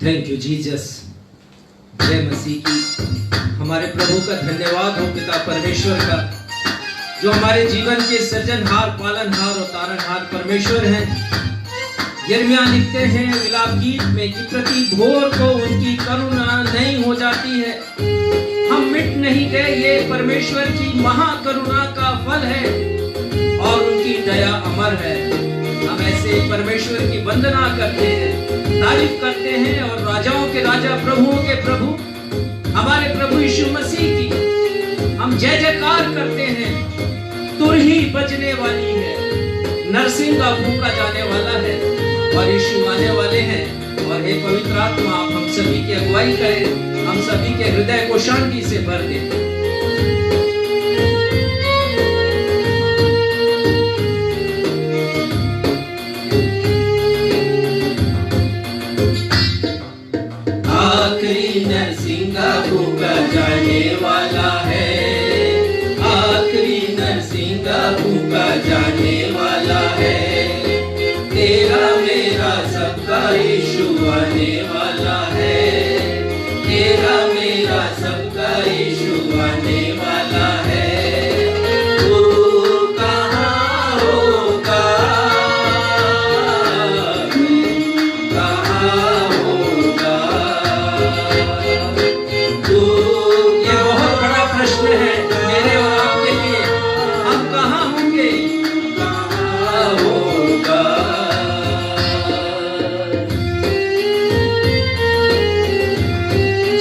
Thank you Jesus. जय मसीह की। हमारे प्रभु का धन्यवाद हो पिता परमेश्वर का, जो हमारे जीवन के सृजनहार, पालनहार और तारणहार परमेश्वर हैं। यिर्मयाह लिखते हैं विलाप गीत में कि प्रति भोर को उनकी करुणा नहीं हो जाती है। हम मिट नहीं गए, ये परमेश्वर की महाकरुणा का फल है और उनकी दया अमर है। हम ऐसे परमेश्वर की वंदना करते हैं, तारीफ करते हैं और राजाओं के राजा, प्रभुओं के प्रभु, हमारे प्रभु यीशु मसीह की हम जय जयकार करते हैं। तुर ही बजने वाली है, नरसिंगा फूंका जाने वाला है और यीशु आने वाले हैं। और हे पवित्र आत्मा, आप हम सभी की अगुवाई करें, हम सभी के हृदय को शांति से भर दें। आखिरी नरसिंगा फूंका जाने वाला है, आखिरी नरसिंगा फूंका जाने वाला है। तेरा मेरा सबका यीशु आने वाला है, तेरा मेरा सबका यीशु आने वाला है। तू कहाँ होगा, कहाँ होगा तू? ये बहुत बड़ा प्रश्न है मेरे और आपके लिए। हम कहाँ होंगे? कहाँ होगा?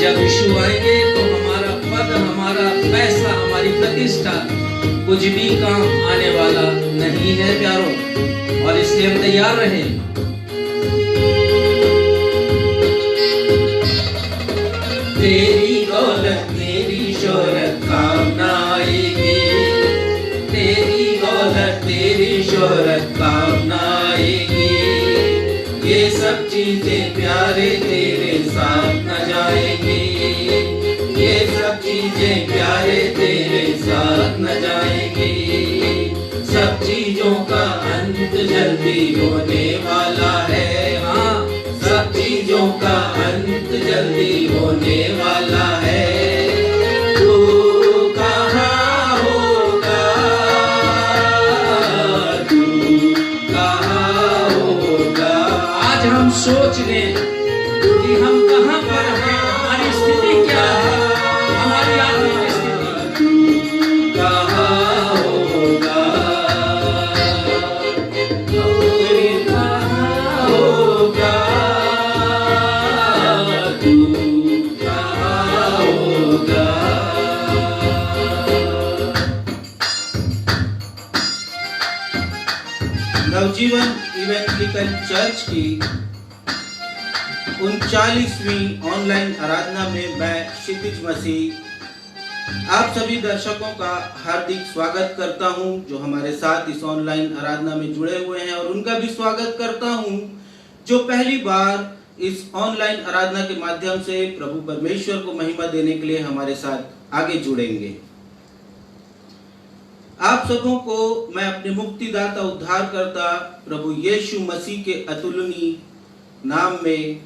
जब यीशु आएंगे तो हमारा पद, हमारा पैसा, हमारी प्रतिष्ठा कुछ भी काम आने वाला नहीं है प्यारों, और इसलिए हम तैयार रहें। तेरी दौलत मेरी शोहरत काम ना आएगी, तेरी दौलत तेरी शोहरत काम ना आएगी। ये सब चीजें प्यारे तेरे साथ न जाएंगी, ये सब चीजें प्यारे तेरे साथ न जाएंगी। सब चीजों का अंत जल्दी होने वाला है, हाँ सब चीजों का अंत जल्दी होने वाला है। तू कहाँ होगा, तू कहाँ होगा? आज हम सोच लें कि हम कहाँ पर हैं, हमारी स्थिति क्या है, हमारी आत्मिक स्थिति। तू कहाँ होगा, तू कहाँ होगा, तू कहाँ होगा? नवजीवन इवेंटिकल चर्च की 39वीं ऑनलाइन आराधना में मैं क्षितिज मसीह आप सभी दर्शकों का हार्दिक स्वागत करता हूं, जो हमारे साथ इस ऑनलाइन आराधना में जुड़े हुए हैं, और उनका भी स्वागत करता हूं जो पहली बार इस ऑनलाइन आराधना के माध्यम से प्रभु परमेश्वर को महिमा देने के लिए हमारे साथ आगे जुड़ेंगे। आप सबों को मैं अपने मुक्तिदाता, उद्धारकर्ता प्रभु यीशु मसीह के अतुलनीय नाम में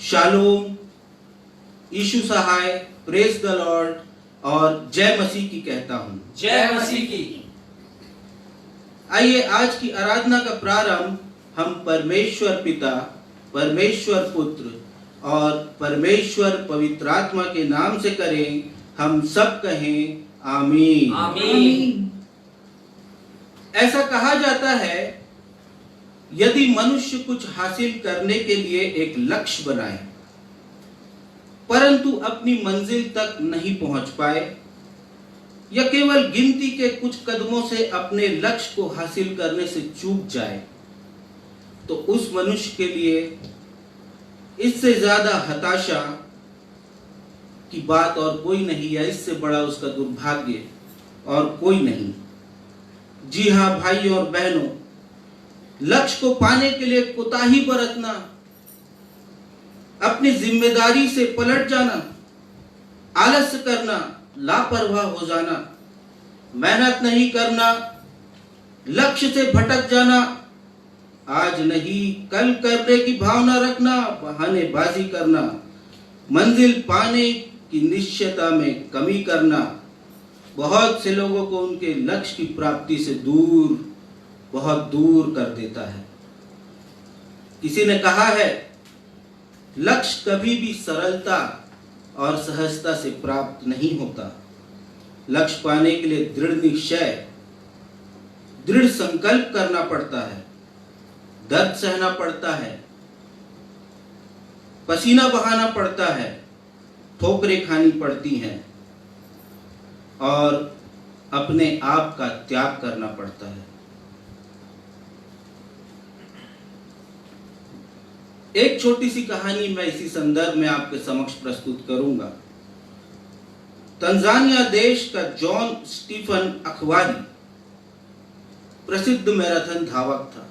शालोम, यीशु सहाय, प्रेज द लॉर्ड और जय मसीह की कहता हूं। जय मसीह की। आइए आज की आराधना का प्रारंभ हम परमेश्वर पिता, परमेश्वर पुत्र और परमेश्वर पवित्र आत्मा के नाम से करें। हम सब कहें आमीन। आमीन। ऐसा कहा जाता है, यदि मनुष्य कुछ हासिल करने के लिए एक लक्ष्य बनाए परंतु अपनी मंजिल तक नहीं पहुंच पाए, या केवल गिनती के कुछ कदमों से अपने लक्ष्य को हासिल करने से चूक जाए, तो उस मनुष्य के लिए इससे ज्यादा हताशा की बात और कोई नहीं, या इससे बड़ा उसका दुर्भाग्य और कोई नहीं। जी हाँ भाई और बहनों, लक्ष्य को पाने के लिए कोताही बरतना, अपनी जिम्मेदारी से पलट जाना, आलस्य करना, लापरवाह हो जाना, मेहनत नहीं करना, लक्ष्य से भटक जाना, आज नहीं कल करने की भावना रखना, बहानेबाजी करना, मंजिल पाने की निश्चयता में कमी करना बहुत से लोगों को उनके लक्ष्य की प्राप्ति से दूर, बहुत दूर कर देता है। किसी ने कहा है, लक्ष्य कभी भी सरलता और सहजता से प्राप्त नहीं होता। लक्ष्य पाने के लिए दृढ़ निश्चय, दृढ़ संकल्प करना पड़ता है, दर्द सहना पड़ता है, पसीना बहाना पड़ता है, ठोकरें खानी पड़ती हैं और अपने आप का त्याग करना पड़ता है। एक छोटी सी कहानी मैं इसी संदर्भ में आपके समक्ष प्रस्तुत करूंगा। तंजानिया देश का जॉन स्टीफन अखबारी प्रसिद्ध मैराथन धावक था,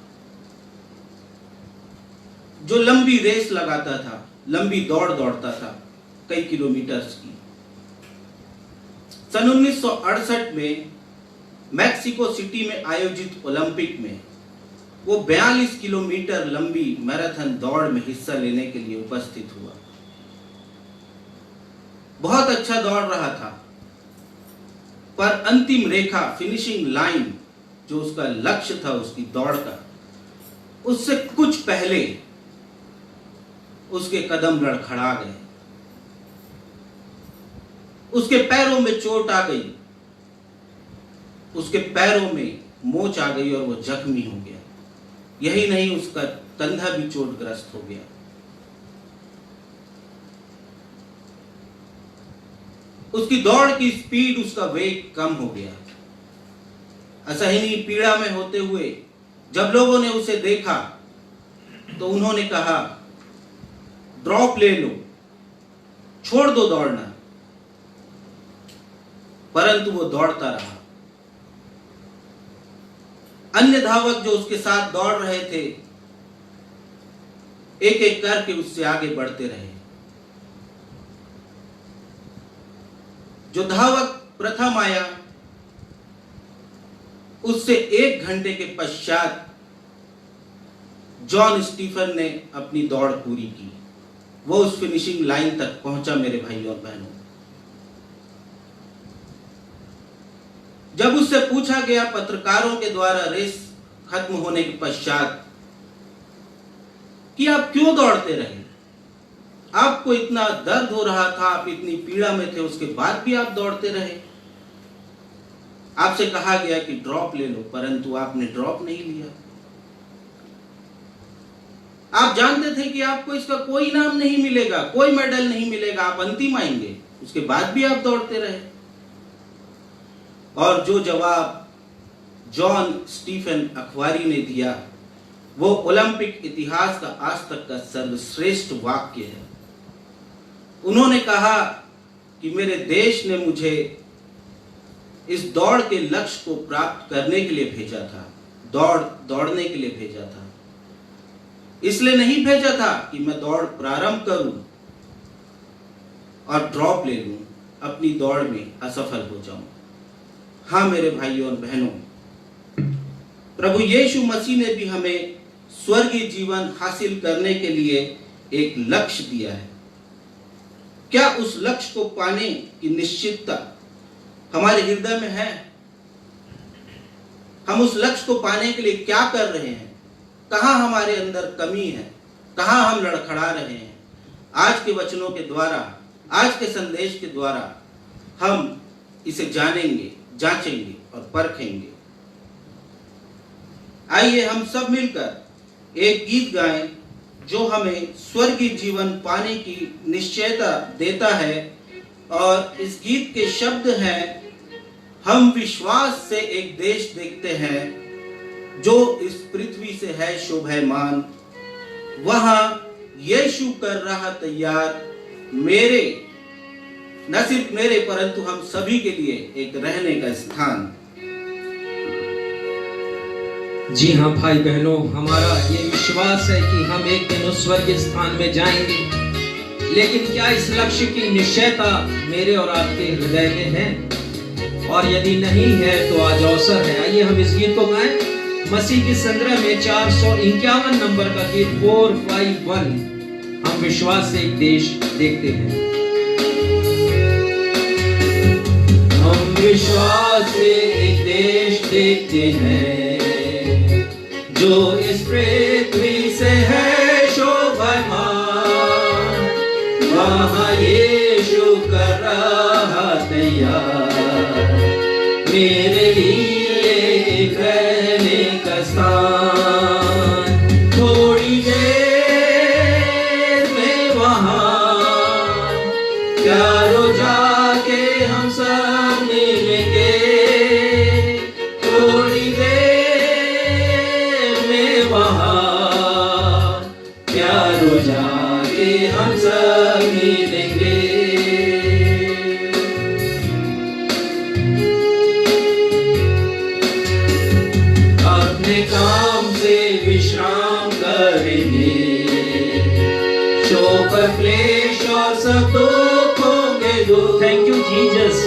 जो लंबी रेस लगाता था, लंबी दौड़ दौड़ता था, कई किलोमीटर्स की। सन 1968 में मैक्सिको सिटी में आयोजित ओलंपिक में वो 42 किलोमीटर लंबी मैराथन दौड़ में हिस्सा लेने के लिए उपस्थित हुआ। बहुत अच्छा दौड़ रहा था, पर अंतिम रेखा, फिनिशिंग लाइन, जो उसका लक्ष्य था उसकी दौड़ का, उससे कुछ पहले उसके कदम लड़खड़ा गए, उसके पैरों में चोट आ गई, उसके पैरों में मोच आ गई और वो जख्मी हो गया। यही नहीं, उसका कंधा भी चोटग्रस्त हो गया। उसकी दौड़ की स्पीड, उसका वेग कम हो गया। ऐसा ही नहीं, पीड़ा में होते हुए जब लोगों ने उसे देखा तो उन्होंने कहा, ड्रॉप ले लो, छोड़ दो दौड़ना। परंतु वो दौड़ता रहा। अन्य धावक जो उसके साथ दौड़ रहे थे, एक एक करके उससे आगे बढ़ते रहे। जो धावक प्रथम आया, उससे 1 घंटे के पश्चात जॉन स्टीफन ने अपनी दौड़ पूरी की। वो उस फिनिशिंग लाइन तक पहुंचा। मेरे भाइयों और बहनों, जब उससे पूछा गया पत्रकारों के द्वारा रेस खत्म होने के पश्चात कि आप क्यों दौड़ते रहे, आपको इतना दर्द हो रहा था, आप इतनी पीड़ा में थे, उसके बाद भी आप दौड़ते रहे। आपसे कहा गया कि ड्रॉप ले लो, परंतु आपने ड्रॉप नहीं लिया। आप जानते थे कि आपको इसका कोई इनाम नहीं मिलेगा, कोई मेडल नहीं मिलेगा, आप अंतिम आएंगे, उसके बाद भी आप दौड़ते रहे। और जो जवाब जॉन स्टीफन अखबारी ने दिया, वो ओलंपिक इतिहास का आज तक का सर्वश्रेष्ठ वाक्य है। उन्होंने कहा कि मेरे देश ने मुझे इस दौड़ के लक्ष्य को प्राप्त करने के लिए भेजा था, दौड़ने के लिए भेजा था। इसलिए नहीं भेजा था कि मैं दौड़ प्रारंभ करूं और ड्रॉप ले लूं, अपनी दौड़ में असफल हो जाऊं। हाँ मेरे भाइयों और बहनों, प्रभु यीशु मसीह ने भी हमें स्वर्गीय जीवन हासिल करने के लिए एक लक्ष्य दिया है। क्या उस लक्ष्य को पाने की निश्चितता हमारे हृदय में है? हम उस लक्ष्य को पाने के लिए क्या कर रहे हैं? कहां हमारे अंदर कमी है? कहां हम लड़खड़ा रहे हैं? आज के वचनों के द्वारा, आज के संदेश के द्वारा हम इसे जानेंगे, जांचेंगे और परखेंगे। आइए हम सब मिलकर एक गीत गाएं जो हमें स्वर्गीय जीवन पाने की निश्चयता देता है। और इस गीत के शब्द हैं, हम विश्वास से एक देश देखते हैं जो इस पृथ्वी से है शोभायमान, वहां यीशु कर रहा तैयार मेरे, न सिर्फ मेरे परंतु हम सभी के लिए एक रहने का स्थान। जी हाँ भाई बहनों, हमारा ये विश्वास है कि हम एक दिन उस स्वर्गीय स्थान में जाएंगे। लेकिन क्या इस लक्ष्य की निश्चयता मेरे और आपके हृदय में है? और यदि नहीं है तो आज अवसर है, आइए हम इस गीत को गाएं। मसीह के संग्रह में 451 नंबर का गीत 451 हम विश्वास से एक देश देखते हैं। हम विश्वास से एक देश देखते हैं जो इस पृथ्वी से है शोभायमान। वहाँ यीशु कर रहा तैयार मेरे लिए एक रहने का स्थान। थोड़ी देर में वहाँ प्यारो जाके हम सब मिलेंगे। थोड़ी देर में वहाँ प्यारो जाके हम सब मिलेंगे। अपने काम से विश्राम करेंगे, शोक क्लेश और सब दुखों के दूर। Thank you Jesus.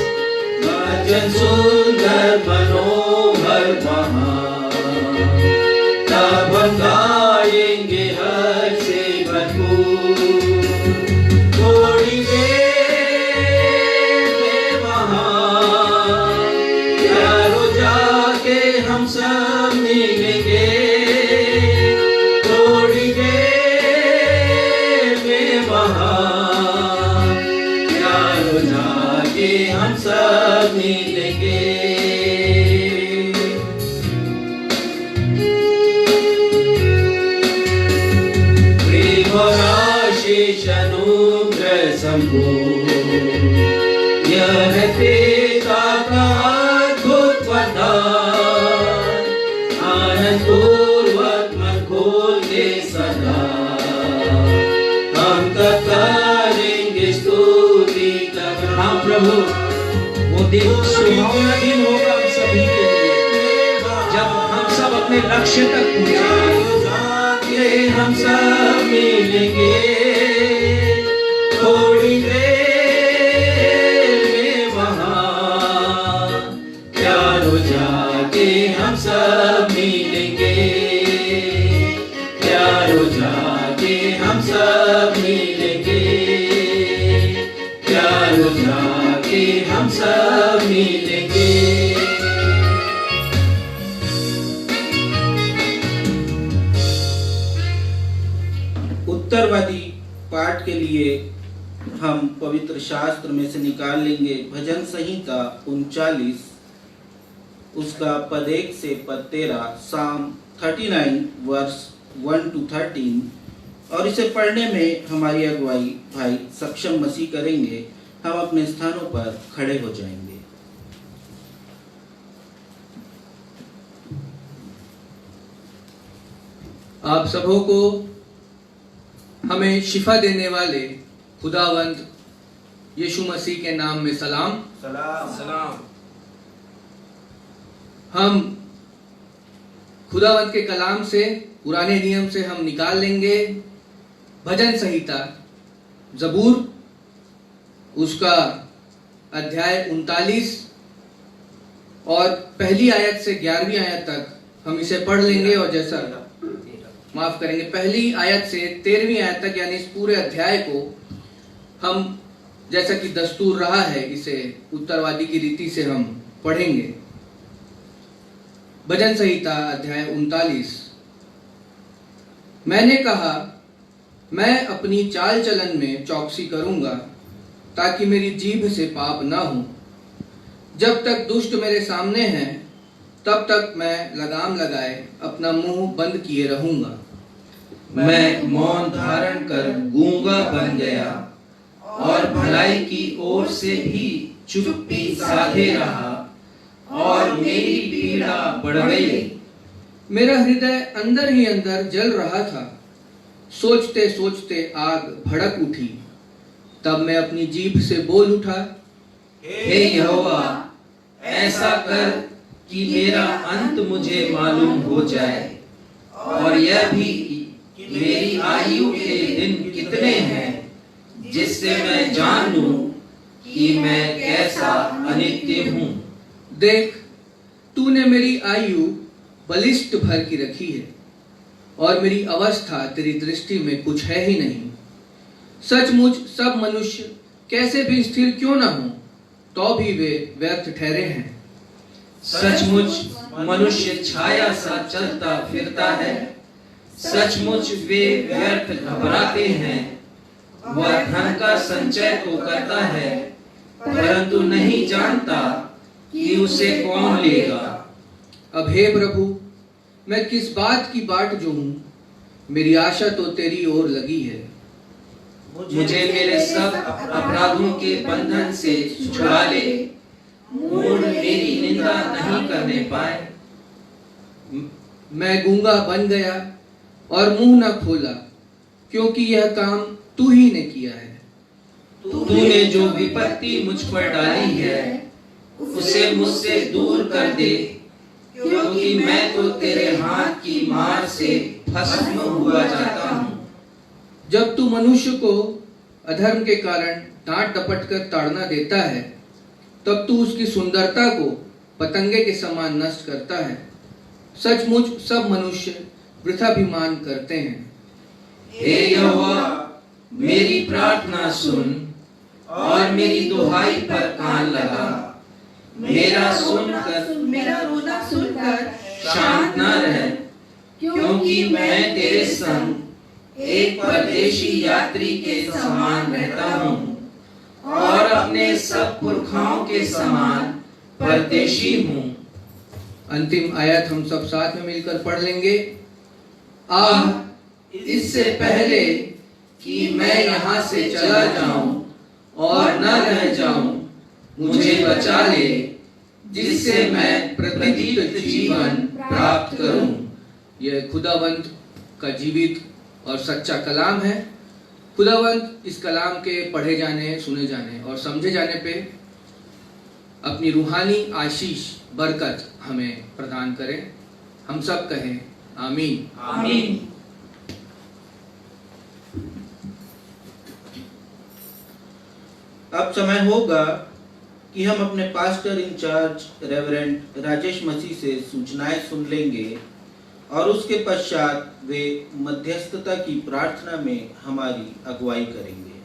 भजन सुंदर मनोहर वहाँ, तब हम गाएंगे हर से भरपूर। थोड़ी देर में वहाँ प्यारो जाके हम सब मिलेंगे। थोड़ी देर में वहाँ प्यारो जाके हम सब मिलेंगे। प्रेम और आशीष अनुग्रह संपूर्ण यह है पिता का अद्भुत वरदान। आनंद पूर्वक मन खोल के सदा हम तब करेंगे स्तुति तब। हाँ प्रभु, वो दिन सुहावना दिन होगा हम सभी के लिए, जब हम सब अपने लक्ष्य तक पहुंचेंगे। हम सब मिलेंगे। थोड़ी देर में वहाँ प्यारो जाके हम सब मिलेंगे। प्यारो जाके हम सब मिलेंगे। प्यारो जाके हम सब मिलेंगे। उत्तरवादी पाठ के लिए हम पवित्र शास्त्र में से निकाल लेंगे भजन संहिता 39, उसका पद 1 से पद 13, साम 39 वर्स 1 to 13। और इसे पढ़ने में हमारी अगुवाई भाई सक्षम मसीह करेंगे। हम अपने स्थानों पर खड़े हो जाएंगे। आप सबों को हमें शिफा देने वाले खुदावंद यीशु मसीह के नाम में सलाम। सलाम। हम खुदावंद के कलाम से, पुराने नियम से हम निकाल लेंगे भजन संहिता जबूर, उसका अध्याय 39 और पहली आयत से 11वीं आयत तक हम इसे पढ़ लेंगे। और जैसा माफ करेंगे, पहली आयत से 13वीं आयत तक, यानी इस पूरे अध्याय को हम, जैसा कि दस्तूर रहा है, इसे उत्तरवादी की रीति से हम पढ़ेंगे। भजन संहिता अध्याय 39। मैंने कहा, मैं अपनी चाल चलन में चौकसी करूंगा ताकि मेरी जीभ से पाप ना हो। जब तक दुष्ट मेरे सामने हैं तब तक मैं लगाम लगाए अपना मुंह बंद किए रहूंगा। मैं मौन धारण कर गूंगा बन गया और भलाई की ओर से भी चुप्पी साधे रहा और मेरी पीड़ा बढ़ गई। मेरा हृदय अंदर ही अंदर जल रहा था, सोचते सोचते आग भड़क उठी। तब मैं अपनी जीभ से बोल उठा, हे यहोवा, ऐसा कर कि मेरा अंत मुझे मालूम हो जाए और यह भी कि मेरी आयु के दिन कितने हैं, जिससे मैं जान लूं कि मैं कैसा अनित्य हूँ। देख, तूने मेरी आयु बलिष्ठ भर की रखी है, और मेरी अवस्था तेरी दृष्टि में कुछ है ही नहीं। सचमुच सब मनुष्य कैसे भी स्थिर क्यों न हो, तो भी वे व्यर्थ ठहरे हैं। सचमुच मनुष्य छाया सा चलता फिरता है, सचमुच वे व्यर्थ घबराते हैं। वह धन का संचय तो करता है, परंतु नहीं जानता कि उसे कौन लेगा। अब हे प्रभु, मैं किस बात की बाट जोहूं? मेरी आशा तो तेरी ओर लगी है। मुझे मेरे सब अपराधों के बंधन से छुड़ा ले, मूढ़ मेरी निंदा नहीं करने पाए। मैं गूंगा बन गया और मुंह न खोला, क्योंकि यह काम तू ही ने किया है। तूने जो विपत्ति मुझ पर डाली है, उसे मुझसे दूर कर दे, क्योंकि मैं तो तेरे हाथ की मार से भस्म हुआ जाता हूँ। जब तू मनुष्य को अधर्म के कारण डांट डपट कर ताड़ना देता है, तब तू उसकी सुंदरता को पतंगे के समान नष्ट करता है। सचमुच सब मनुष्य वृथाभिमान करते हैं। हे यहोवा, मेरी प्रार्थना सुन और मेरी दुहाई पर कान लगा। मेरा रोना सुनकर शांत न रह, क्योंकि मैं तेरे संग एक परदेशी यात्री के समान रहता हूँ और अपने सब पुरखाओं के समान परदेशी हूँ। अंतिम आयत हम सब साथ में मिलकर पढ़ लेंगे। इससे पहले कि मैं यहाँ से चला जाऊं और न रह जाऊं, मुझे बचा ले, जिससे मैं प्रतिदिन जीवन प्राप्त करूं। यह खुदावंत का जीवित और सच्चा कलाम है। खुदावंत इस कलाम के पढ़े जाने, सुने जाने और समझे जाने पे अपनी रूहानी आशीष बरकत हमें प्रदान करें। हम सब कहें आमीन। आमीन। अब समय होगा कि हम अपने पास्टर इंचार्ज रेवरेंड राजेश मसीह से सूचनाएं सुन लेंगे और उसके पश्चात वे मध्यस्थता की प्रार्थना में हमारी अगुवाई करेंगे।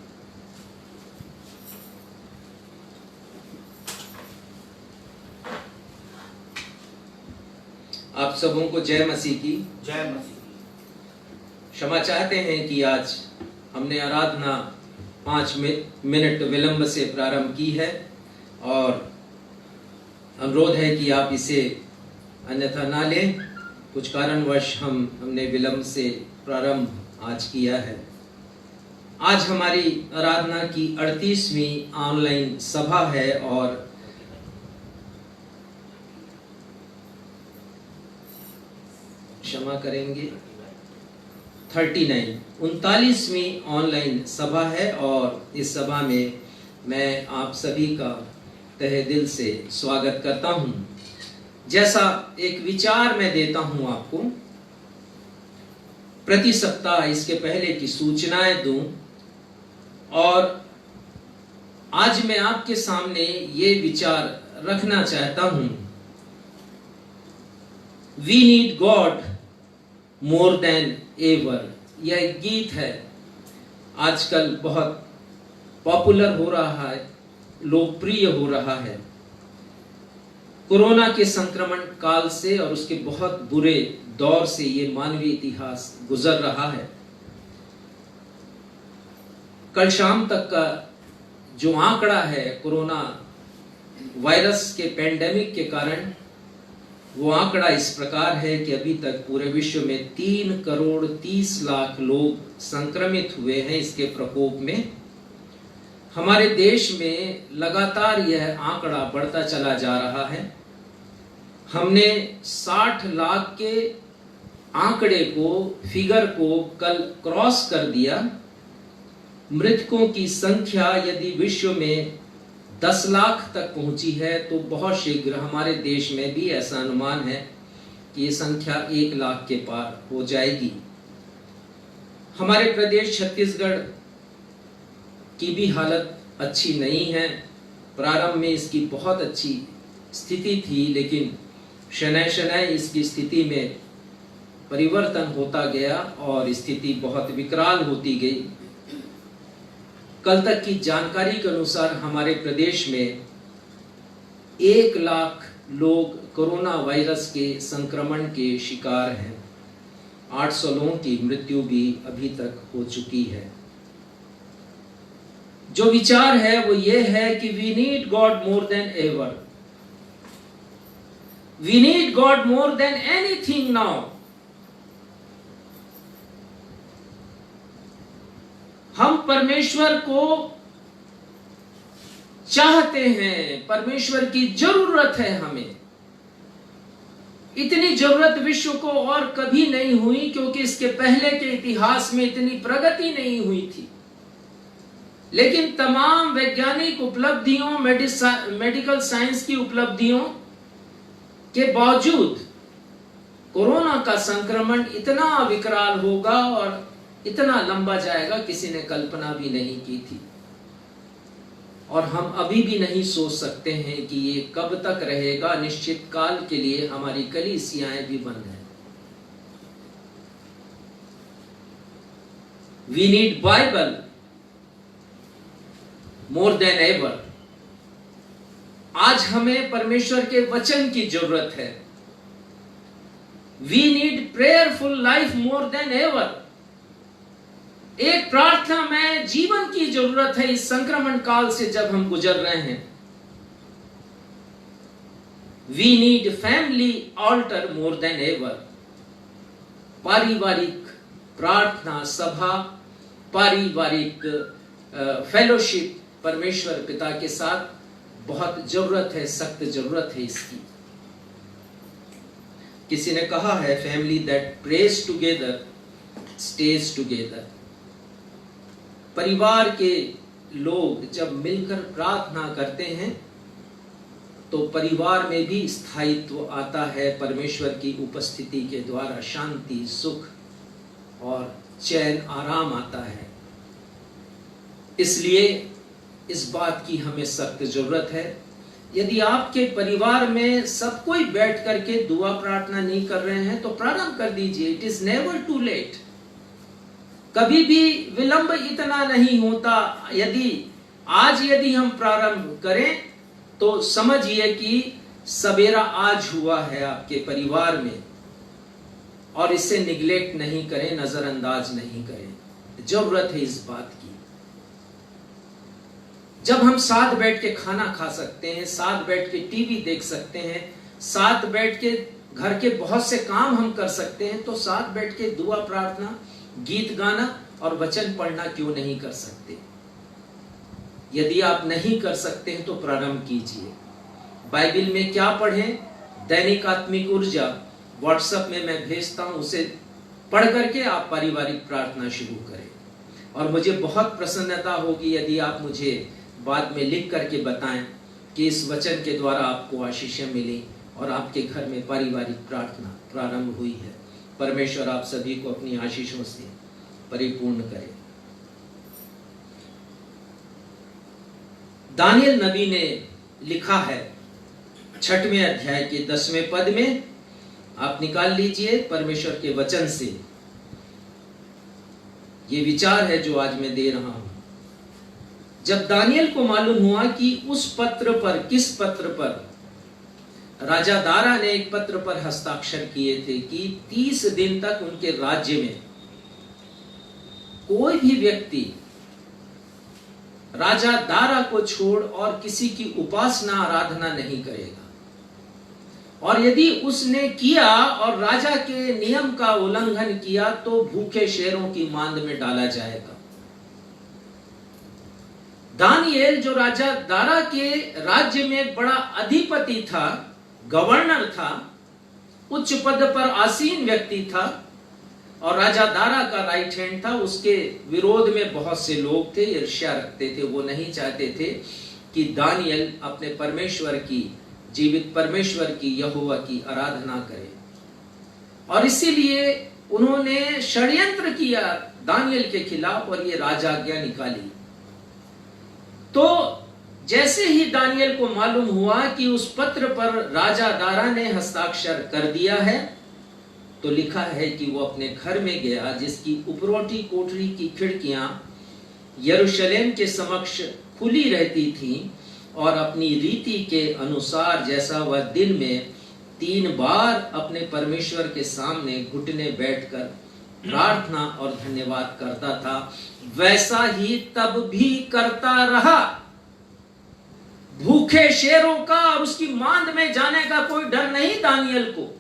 आप सबों को जय मसीह की। जय मसीह। क्षमा चाहते हैं कि आज हमने आराधना 5 मिनट विलंब से प्रारंभ की है और अनुरोध है कि आप इसे अन्यथा ना लें। कुछ कारणवश हमने विलंब से प्रारंभ आज किया है। आज हमारी आराधना की 38वीं ऑनलाइन सभा है और क्षमा करेंगे 39वीं ऑनलाइन सभा है और इस सभा में मैं आप सभी का तहे दिल से स्वागत करता हूं। जैसा एक विचार मैं देता हूं आपको, प्रति सप्ताह इसके पहले की सूचनाएं दूं और आज मैं आपके सामने ये विचार रखना चाहता हूं। We need God more than ever. यह एक गीत है, आजकल बहुत पॉपुलर हो रहा है, लोकप्रिय हो रहा है। कोरोना के संक्रमण काल से और उसके बहुत बुरे दौर से ये मानवीय इतिहास गुजर रहा है। कल शाम तक का जो आंकड़ा है कोरोना वायरस के पैंडेमिक के कारण, वो आंकड़ा इस प्रकार है कि अभी तक पूरे विश्व में 3,30,00,000 लोग संक्रमित हुए हैं इसके प्रकोप में। हमारे देश में लगातार यह आंकड़ा बढ़ता चला जा रहा है। हमने 60 लाख के आंकड़े को, फिगर को कल क्रॉस कर दिया। मृतकों की संख्या यदि विश्व में 10 लाख तक पहुंची है तो बहुत शीघ्र हमारे देश में भी ऐसा अनुमान है कि ये संख्या 1 लाख के पार हो जाएगी। हमारे प्रदेश छत्तीसगढ़ की भी हालत अच्छी नहीं है। प्रारंभ में इसकी बहुत अच्छी स्थिति थी, लेकिन शनै शनै इसकी स्थिति में परिवर्तन होता गया और स्थिति बहुत विकराल होती गई। कल तक की जानकारी के अनुसार हमारे प्रदेश में 1 लाख लोग कोरोना वायरस के संक्रमण के शिकार हैं। 800 लोगों की मृत्यु भी अभी तक हो चुकी है। जो विचार है वो ये है कि we need God more than ever, we need God more than anything now. हम परमेश्वर को चाहते हैं, परमेश्वर की जरूरत है हमें। इतनी जरूरत विश्व को और कभी नहीं हुई, क्योंकि इसके पहले के इतिहास में इतनी प्रगति नहीं हुई थी। लेकिन तमाम वैज्ञानिक उपलब्धियों, मेडिकल साइंस की उपलब्धियों के बावजूद कोरोना का संक्रमण इतना विकराल होगा और इतना लंबा जाएगा, किसी ने कल्पना भी नहीं की थी। और हम अभी भी नहीं सोच सकते हैं कि ये कब तक रहेगा। निश्चित काल के लिए हमारी कलीसियाएं भी बंद हैं। We need Bible more than ever. आज हमें परमेश्वर के वचन की जरूरत है। We need prayerful life more than ever. एक प्रार्थना में जीवन की जरूरत है इस संक्रमण काल से जब हम गुजर रहे हैं। We need family altar more than ever. पारिवारिक प्रार्थना सभा, पारिवारिक फेलोशिप परमेश्वर पिता के साथ बहुत जरूरत है, सख्त जरूरत है इसकी। किसी ने कहा है, family that praise together stage together. परिवार के लोग जब मिलकर प्रार्थना करते हैं तो परिवार में भी स्थायित्व आता है। परमेश्वर की उपस्थिति के द्वारा शांति, सुख और चैन, आराम आता है। इसलिए इस बात की हमें सख्त जरूरत है। यदि आपके परिवार में सब कोई बैठ करके दुआ प्रार्थना नहीं कर रहे हैं तो प्रारंभ कर दीजिए। It is never too late. कभी भी विलंब इतना नहीं होता। यदि हम प्रारंभ करें तो समझिए कि सवेरा आज हुआ है आपके परिवार में, और इसे निगलेक्ट नहीं करें, नजरअंदाज नहीं करें। जरूरत है इस बात की। जब हम साथ बैठ के खाना खा सकते हैं, साथ बैठ के टीवी देख सकते हैं, साथ बैठ के घर के बहुत से काम हम कर सकते हैं, तो साथ बैठ के दुआ प्रार्थना, गीत गाना और वचन पढ़ना क्यों नहीं कर सकते। यदि आप नहीं कर सकते हैं तो प्रारंभ कीजिए। बाइबल में क्या पढ़ें, दैनिक आत्मिक ऊर्जा व्हाट्सएप में मैं भेजता हूं, उसे पढ़ करके आप पारिवारिक प्रार्थना शुरू करें। और मुझे बहुत प्रसन्नता होगी यदि आप मुझे बाद में लिख करके बताएं कि इस वचन के द्वारा आपको आशीषें मिली और आपके घर में पारिवारिक प्रार्थना प्रारंभ हुई है। परमेश्वर आप सभी को अपनी आशीषों से परिपूर्ण करे। दानियल नबी ने लिखा है 6वें अध्याय के 10वें पद में, आप निकाल लीजिए परमेश्वर के वचन से। ये विचार है जो आज मैं दे रहा हूं। जब दानियल को मालूम हुआ कि उस पत्र पर, किस पत्र पर, राजा दारा ने एक पत्र पर हस्ताक्षर किए थे कि 30 दिन तक उनके राज्य में कोई भी व्यक्ति राजा दारा को छोड़ और किसी की उपासना आराधना नहीं करेगा, और यदि उसने किया और राजा के नियम का उल्लंघन किया तो भूखे शेरों की मांद में डाला जाएगा। दानिएल जो राजा दारा के राज्य में बड़ा अधिपति था, गवर्नर था, उच्च पद पर आसीन व्यक्ति था और राजा दारा का राइट हैंड था, उसके विरोध में बहुत से लोग थे, ईर्ष्या रखते थे। वो नहीं चाहते थे कि दानिएल अपने परमेश्वर की, जीवित परमेश्वर की, यहोवा की आराधना करे, और इसीलिए उन्होंने षड्यंत्र किया दानिएल के खिलाफ और ये राजाज्ञा निकाली। तो जैसे ही दानियल को मालूम हुआ कि उस पत्र पर राजा दारा ने हस्ताक्षर कर दिया है, तो लिखा है कि वो अपने घर में गया, जिसकी उपरोटी कोठरी की खिड़कियां यरूशलेम के समक्ष खुली रहती थीं, और अपनी रीति के अनुसार जैसा वह दिन में 3 बार अपने परमेश्वर के सामने घुटने बैठकर प्रार्थना और धन्यवाद करता था, वैसा ही तब भी करता रहा। भूखे शेरों का और उसकी मांद में जाने का कोई डर नहीं दानियल को।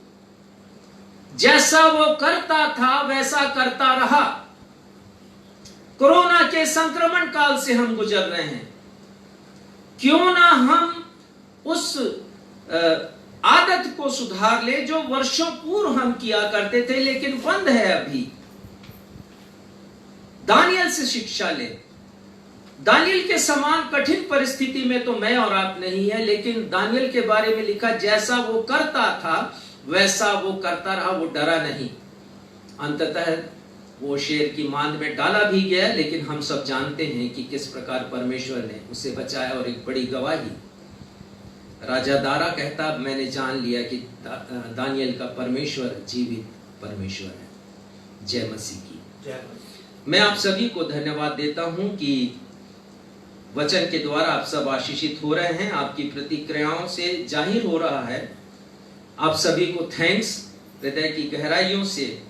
जैसा वो करता था वैसा करता रहा। कोरोना के संक्रमण काल से हम गुजर रहे हैं, क्यों ना हम उस आदत को सुधार ले जो वर्षों पूर्व हम किया करते थे लेकिन बंद है अभी। दानियल से शिक्षा ले। दानियल के समान कठिन परिस्थिति में तो मैं और आप नहीं है, लेकिन दानियल के बारे में लिखा जैसा वो करता था वैसा वो करता रहा, वो डरा नहीं। अंततः वो शेर की मांद में डाला भी गया, लेकिन हम सब जानते हैं कि किस प्रकार परमेश्वर ने उसे बचाया। और एक बड़ी गवाही, राजा दारा कहता मैंने जान लिया कि दानियल का परमेश्वर जीवित परमेश्वर है। जय मसीह की। मैं आप सभी को धन्यवाद देता हूं कि वचन के द्वारा आप सब आशीषित हो रहे हैं, आपकी प्रतिक्रियाओं से जाहिर हो रहा है। आप सभी को थैंक्स हृदय की गहराइयों से,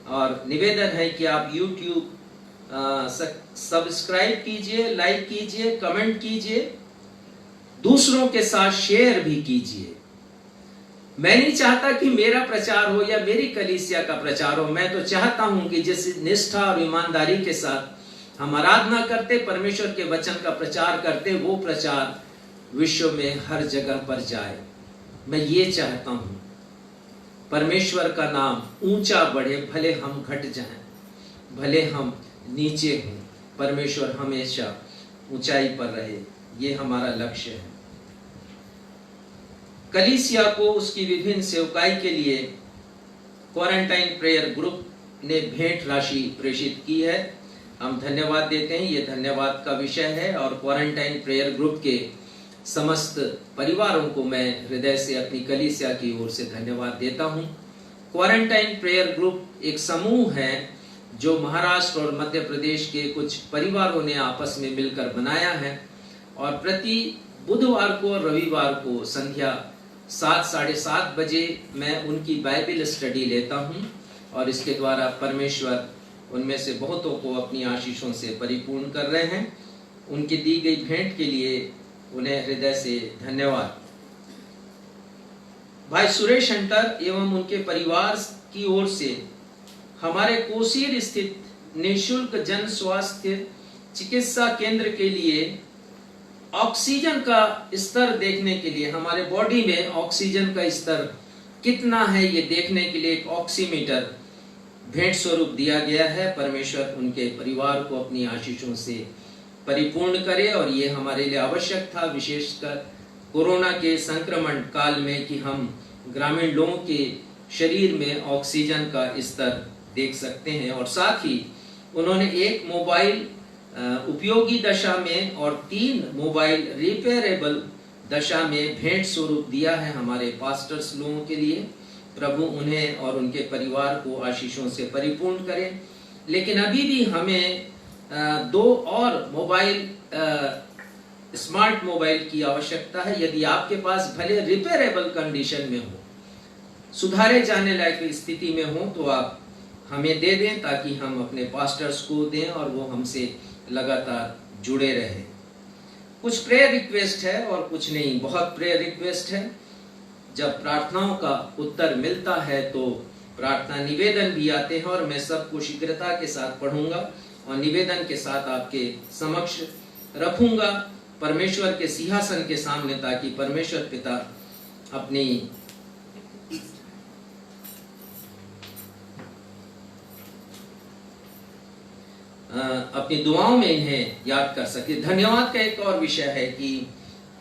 और निवेदन है कि आप YouTube सब्सक्राइब कीजिए, लाइक कीजिए, कमेंट कीजिए, दूसरों के साथ शेयर भी कीजिए। मैं नहीं चाहता कि मेरा प्रचार हो या मेरी कलीसिया का प्रचार हो, मैं तो चाहता हूं कि जिस निष्ठा और ईमानदारी के साथ हम आराधना करते, परमेश्वर के वचन का प्रचार करते, वो प्रचार विश्व में हर जगह पर जाए। मैं ये चाहता हूं परमेश्वर का नाम ऊंचा बढ़े, भले हम घट जाएं, भले हम नीचे हों, परमेश्वर हमेशा ऊंचाई पर रहे, ये हमारा लक्ष्य है। कलीसिया को उसकी विभिन्न सेवकाई के लिए क्वारंटाइन प्रेयर ग्रुप ने भेंट राशि प्रेषित की है। हम धन्यवाद देते हैं, ये धन्यवाद का विषय है। और क्वारंटाइन प्रेयर ग्रुप के समस्त परिवारों को मैं हृदय से अपनी कलीसिया की ओर से धन्यवाद देता हूं। क्वारंटाइन प्रेयर ग्रुप एक समूह है जो महाराष्ट्र और मध्य प्रदेश के कुछ परिवारों ने आपस में मिलकर बनाया है, और प्रति बुधवार को और रविवार को संध्या 7 साढ़े 7 बजे मैं उनकी बाइबल स्टडी लेता हूं, और इसके द्वारा परमेश्वर उनमें से बहुतों को अपनी आशीषों से परिपूर्ण कर रहे हैं। उनकी दी गई भेंट के लिए उन्हें हृदय से धन्यवाद। भाई सुरेश हंटर एवं उनके परिवार की ओर से हमारे कोसीर स्थित निःशुल्क जन स्वास्थ्य चिकित्सा केंद्र के लिए ऑक्सीजन का स्तर देखने के लिए, हमारे बॉडी में ऑक्सीजन का स्तर कितना है ये देखने के लिए एक ऑक्सीमीटर भेंट स्वरूप दिया गया है। परमेश्वर उनके परिवार को अपनी आशीषों से परिपूर्ण करे, और ये हमारे लिए आवश्यक था, विशेषकर कोरोना के संक्रमण काल में, कि हम ग्रामीण लोगों के शरीर में ऑक्सीजन का स्तर देख सकते हैं। और साथ ही उन्होंने एक मोबाइल उपयोगी दशा में और 3 मोबाइल रिपेयरेबल दशा में भेंट स्वरूप दिया है हमारे पास्टर्स लोगों के लिए। प्रभु उन्हें और उनके परिवार को आशीषों से परिपूर्ण करे। लेकिन अभी भी हमें 2 और मोबाइल, स्मार्ट मोबाइल की आवश्यकता है। यदि आपके पास भले रिपेयरेबल कंडीशन में हो, सुधारे जाने लायक स्थिति में हो, तो आप हमें दे दें ताकि हम अपने पास्टर्स को दें और वो हमसे लगातार जुड़े रहे। कुछ प्रेयर रिक्वेस्ट है और कुछ नहीं, बहुत प्रेयर रिक्वेस्ट है। जब प्रार्थनाओं का उत्तर मिलता है तो प्रार्थना निवेदन भी आते हैं, और मैं सबको शीघ्रता के साथ पढ़ूंगा और निवेदन के साथ आपके समक्ष रखूंगा परमेश्वर के सिंहासन के सामने, ताकि परमेश्वर पिता अपनी दुआओं में इन्हें याद कर सके। धन्यवाद का एक और विषय है कि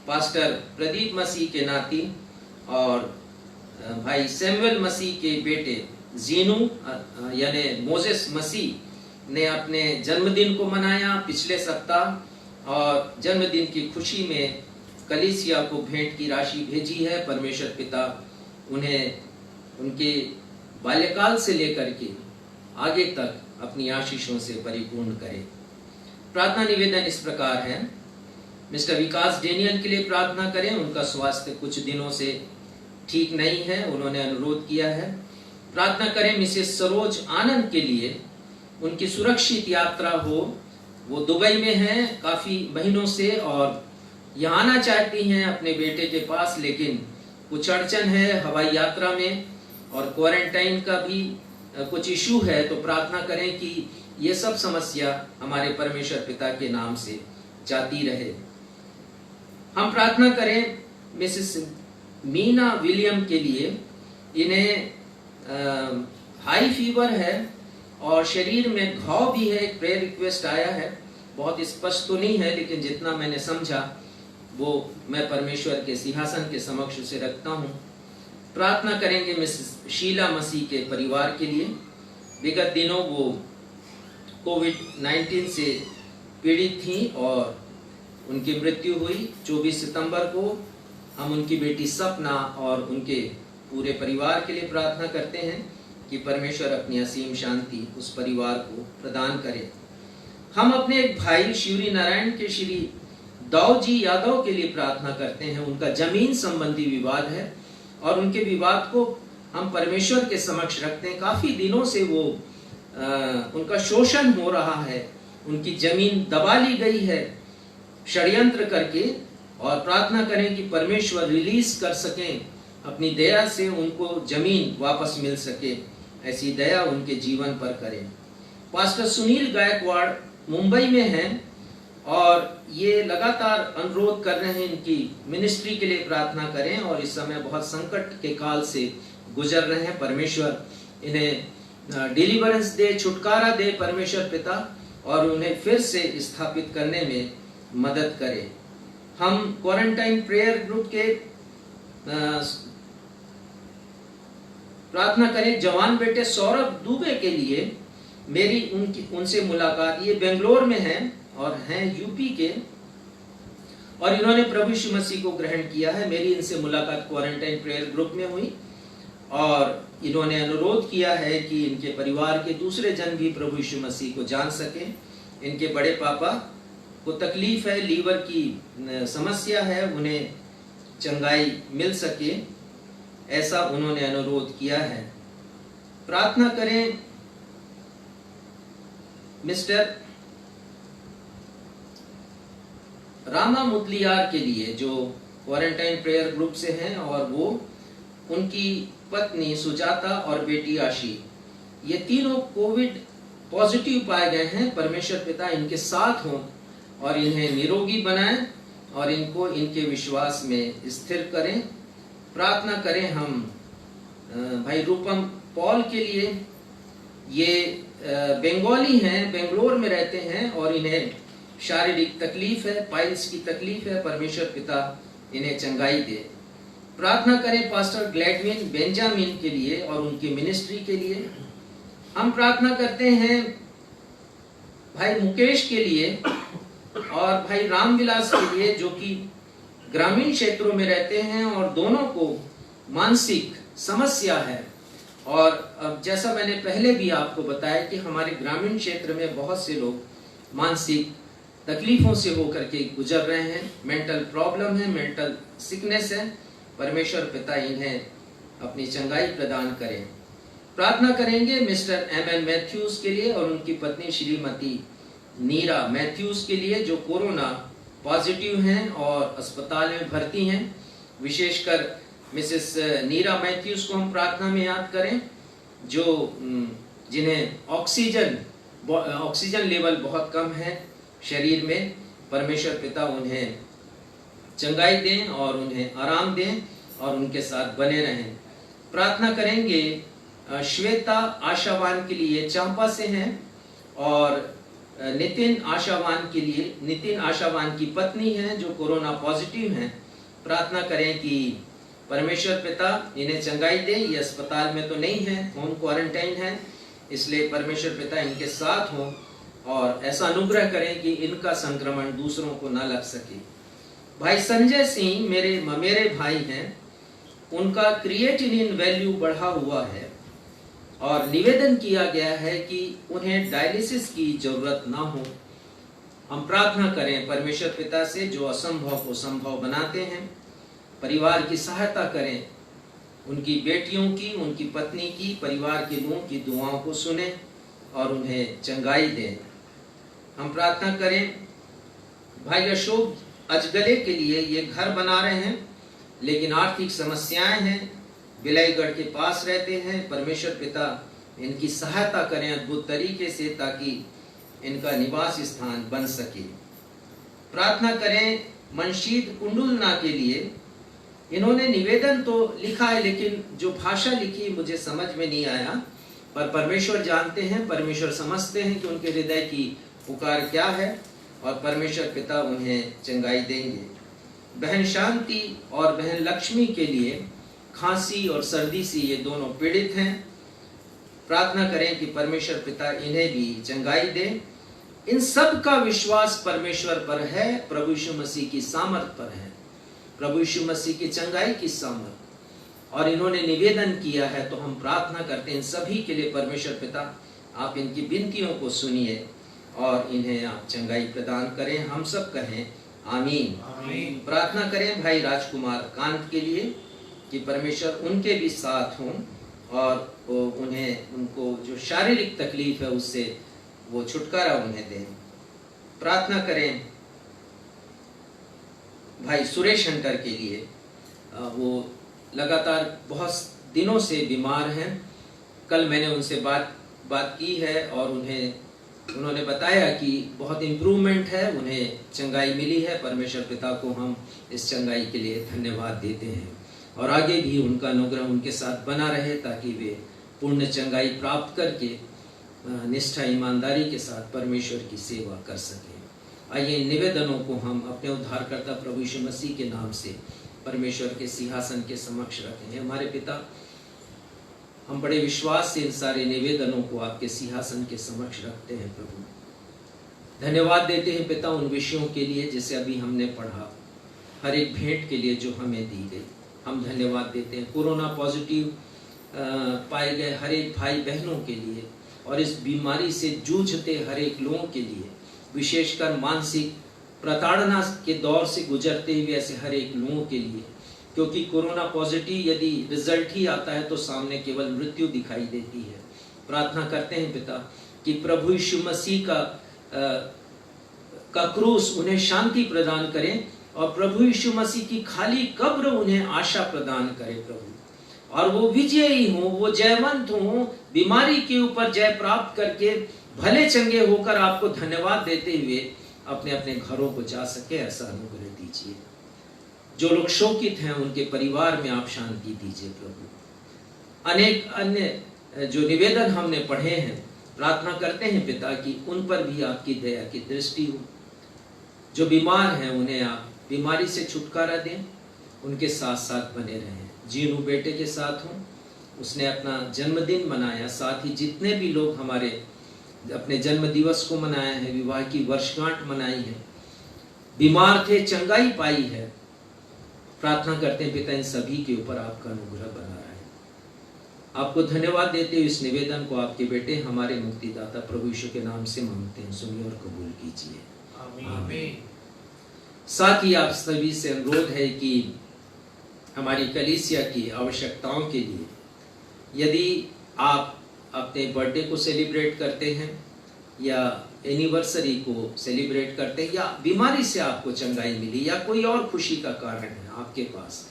पास्टर प्रदीप मसीह के नाती और भाई सैमुअल मसीह के बेटे जीनू यानी मोजेस मसीह ने अपने जन्मदिन को मनाया पिछले सप्ताह, और जन्मदिन की खुशी में कलीसिया को भेंट की राशि भेजी है। परमेश्वर पिता उन्हें उनके बाल्यकाल से लेकर के आगे तक अपनी आशीषों से परिपूर्ण करे। प्रार्थना निवेदन इस प्रकार है। मिस्टर विकास डेनियल के लिए प्रार्थना करें। उनका स्वास्थ्य कुछ दिनों से ठीक नहीं है, उन्होंने अनुरोध किया है। प्रार्थना करें मिसेस सरोज आनंद के लिए, उनकी सुरक्षित यात्रा हो। वो दुबई में हैं काफी महीनों से और यहाँ आना चाहती हैं अपने बेटे के पास, लेकिन कुछ अड़चन है हवाई यात्रा में और क्वारंटाइन का भी कुछ इशू है। तो प्रार्थना करें कि ये सब समस्या हमारे परमेश्वर पिता के नाम से जाती रहे। हम प्रार्थना करें मिसेस मीना विलियम के लिए। इन्हें हाई फीवर है और शरीर में घाव भी है। एक प्रेयर रिक्वेस्ट आया है, बहुत स्पष्ट तो नहीं है, लेकिन जितना मैंने समझा वो मैं परमेश्वर के सिंहासन के समक्ष उसे रखता हूँ। प्रार्थना करेंगे मिसेस शीला मसीह के परिवार के लिए। विगत दिनों वो कोविड-19 से पीड़ित थी और उनकी मृत्यु हुई 24 सितंबर को। हम उनकी बेटी सपना और उनके पूरे परिवार के लिए प्रार्थना करते हैं कि परमेश्वर अपनी असीम शांति उस परिवार को प्रदान करे। हम अपने एक भाई शिवरी नारायण के श्री दाऊ जी यादव के लिए प्रार्थना करते हैं। उनका जमीन संबंधी विवाद है और उनके विवाद को हम परमेश्वर के समक्ष रखते हैं। काफी दिनों से वो उनका शोषण हो रहा है, उनकी जमीन दबा ली गई है षड्यंत्र करके, और प्रार्थना करें कि परमेश्वर रिलीज कर सकें अपनी दया से, उनको जमीन वापस मिल सके, ऐसी दया उनके जीवन पर करें। पास्टर सुनील गायकवाड़ मुंबई में हैं और ये लगातार अनुरोध कर रहे हैं इनकी मिनिस्ट्री के लिए प्रार्थना करें और इस समय बहुत संकट के काल से गुजर रहे हैं। परमेश्वर इन्हें डिलीवरेंस दे, छुटकारा दे परमेश्वर पिता, और उन्हें फिर से स्थापित करने में मदद करे। हम क्वारंटाइन प्रेयर ग्रुप के प्रार्थना करें जवान बेटे सौरभ दुबे के लिए। मेरी उनसे मुलाकात, ये बेंगलोर में हैं और हैं यूपी के, और इन्होंने प्रभु यीशु मसीह को ग्रहण किया है। मेरी इनसे मुलाकात क्वारंटाइन प्रेयर ग्रुप में हुई और इन्होंने अनुरोध किया है कि इनके परिवार के दूसरे जन भी प्रभु यीशु मसीह को जान सकें। इनके बड़े पापा को तकलीफ है, लीवर की समस्या है, उन्हें चंगाई मिल सके, ऐसा उन्होंने अनुरोध किया है। प्रार्थना करें मिस्टर रामा मुदलियार के लिए जो क्वारंटाइन प्रेयर ग्रुप से हैं, और वो उनकी पत्नी सुजाता और बेटी आशी, ये तीनों कोविड पॉजिटिव पाए गए हैं। परमेश्वर पिता इनके साथ हों और इन्हें निरोगी बनाएं और इनको इनके विश्वास में स्थिर करें। प्रार्थना करें हम भाई रूपम पॉल के लिए। ये बंगाली हैं, बेंगलोर में रहते हैं और इन्हें शारीरिक तकलीफ है, पाइल्स की तकलीफ है। परमेश्वर पिता इन्हें चंगाई दे। प्रार्थना करें पास्टर ग्लैडविन बेंजामिन के लिए और उनकी मिनिस्ट्री के लिए। हम प्रार्थना करते हैं भाई मुकेश के लिए और भाई रामविलास के लिए, जो कि ग्रामीण क्षेत्रों में रहते हैं और दोनों को मानसिक समस्या है। और अब जैसा मैंने पहले भी आपको बताया कि हमारे ग्रामीण क्षेत्र में बहुत से लोग मानसिक तकलीफों से होकर के गुजर रहे हैं, मेंटल प्रॉब्लम है, मेंटल सिकनेस है। परमेश्वर पिता इन्हें अपनी चंगाई प्रदान करें। प्रार्थना करेंगे मिस्टर एम.एन. मैथ्यूज के लिए और उनकी पत्नी श्रीमती नीरा मैथ्यूज के लिए, जो कोरोना पॉजिटिव हैं और अस्पताल में भर्ती हैं। विशेषकर मिसेस नीरा मैथ्यूज को हम प्रार्थना में याद करें, जो जिन्हें ऑक्सीजन लेवल बहुत कम है शरीर में। परमेश्वर पिता उन्हें चंगाई दें और उन्हें आराम दें और उनके साथ बने रहें। प्रार्थना करेंगे श्वेता आशावान के लिए, चांपा से हैं, और नितिन आशावान के लिए, नितिन आशावान की पत्नी हैं जो कोरोना पॉजिटिव हैं। प्रार्थना करें कि परमेश्वर पिता इन्हें चंगाई दे। ये अस्पताल में तो नहीं है, होम क्वारंटाइन है, इसलिए परमेश्वर पिता इनके साथ हों और ऐसा अनुग्रह करें कि इनका संक्रमण दूसरों को न लग सके। भाई संजय सिंह मेरे भाई हैं, उनका क्रिएटिनिन वैल्यू बढ़ा हुआ है और निवेदन किया गया है कि उन्हें डायलिसिस की जरूरत ना हो। हम प्रार्थना करें परमेश्वर पिता से जो असंभव को संभव बनाते हैं, परिवार की सहायता करें, उनकी बेटियों की, उनकी पत्नी की, परिवार के लोगों की दुआओं को सुने और उन्हें चंगाई दें। हम प्रार्थना करें भाई अशोक अजगले के लिए, ये घर बना रहे हैं लेकिन आर्थिक समस्याएं हैं, बिलाईगढ़ के पास रहते हैं। परमेश्वर पिता इनकी सहायता करें अद्भुत तरीके से ताकि इनका निवास स्थान बन सके। प्रार्थना करें मंशीद कुंडुलना के लिए, इन्होंने निवेदन तो लिखा है लेकिन जो भाषा लिखी मुझे समझ में नहीं आया, पर परमेश्वर जानते हैं, परमेश्वर समझते हैं कि उनके हृदय की पुकार क्या है और परमेश्वर पिता उन्हें चंगाई देंगे। बहन शांति और बहन लक्ष्मी के लिए खांसी और सर्दी से ये दोनों पीड़ित हैं। प्रार्थना करें कि परमेश्वर पिता इन्हें भी चंगाई दे। इन सब का विश्वास परमेश्वर पर है, प्रभु यीशु मसीह की सामर्थ पर है, प्रभु यीशु मसीह की चंगाई की सामर्थ, और इन्होंने निवेदन किया है। तो हम प्रार्थना करते हैं इन सभी के लिए परमेश्वर पिता आप इनकी विनतियों को सुनिए और इन्हें आप चंगाई प्रदान करें। हम सब कहें आमीन, आमीन। प्रार्थना करें भाई राजकुमार कांत के लिए कि परमेश्वर उनके भी साथ हों और उनको जो शारीरिक तकलीफ है उससे वो छुटकारा उन्हें दें। प्रार्थना करें भाई सुरेश हंटर के लिए, वो लगातार बहुत दिनों से बीमार हैं। कल मैंने उनसे बात की है और उन्होंने बताया कि बहुत इम्प्रूवमेंट है, उन्हें चंगाई मिली है। परमेश्वर पिता को हम इस चंगाई के लिए धन्यवाद देते हैं और आगे भी उनका अनुग्रह उनके साथ बना रहे ताकि वे पूर्ण चंगाई प्राप्त करके निष्ठा ईमानदारी के साथ परमेश्वर की सेवा कर सकें। आइए निवेदनों को हम अपने उद्धारकर्ता प्रभु यीशु मसीह के नाम से परमेश्वर के सिंहासन के समक्ष रखें। हमारे पिता, हम बड़े विश्वास से इन सारे निवेदनों को आपके सिंहासन के समक्ष रखते हैं। प्रभु धन्यवाद देते हैं पिता उन विषयों के लिए जिसे अभी हमने पढ़ा, हर एक भेंट के लिए जो हमें दी गई। हम धन्यवाद देते हैं कोरोना पॉजिटिव पाए गए हर एक भाई बहनों के लिए और इस बीमारी से जूझते हर एक लोगों के लिए, विशेषकर मानसिक प्रताड़ना के दौर से गुजरते हुए ऐसे हर एक लोगों के लिए, क्योंकि कोरोना पॉजिटिव यदि रिजल्ट ही आता है तो सामने केवल मृत्यु दिखाई देती है। प्रार्थना करते हैं पिता कि प्रभु यीशु मसीह का क्रूस उन्हें शांति प्रदान करें और प्रभु यीशु मसीह की खाली कब्र उन्हें आशा प्रदान करे प्रभु, और वो विजयी हो, वो जयवंत हो, बीमारी के ऊपर जय प्राप्त करके भले चंगे होकर आपको धन्यवाद देते हुए अपने अपने घरों को जा सके, ऐसा अनुग्रह दीजिए। जो लोग शोकित हैं उनके परिवार में आप शांति दीजिए प्रभु। अनेक अन्य जो निवेदन हमने पढ़े हैं, प्रार्थना करते हैं पिता कि उन पर भी आपकी दया की दृष्टि हो। जो बीमार हैं उन्हें आप बीमारी से छुटकारा दें, उनके साथ साथ बने रहें। जीनू बेटे के साथ हों, उसने अपना जन्मदिन मनाया, साथ ही जितने भी लोग हमारे अपने जन्म दिवस को मनाया है, विवाह की वर्षगांठ मनाई है, बीमार थे, चंगाई पाई है। प्रार्थना करते हैं पिता इन सभी के ऊपर आपका अनुग्रह बना रहा है। आपको धन्यवाद देते हुए इस निवेदन को आपके बेटे हमारे मुक्तिदाता प्रभु यीशु के नाम से मांगते हैं, सुनिए और कबूल कीजिए, आमीन। साथ ही आप सभी से अनुरोध है कि हमारी कलीसिया की आवश्यकताओं के लिए, यदि आप अपने बर्थडे को सेलिब्रेट करते हैं या एनिवर्सरी को सेलिब्रेट करते हैं या बीमारी से आपको चंगाई मिली या कोई और खुशी का कारण है आपके पास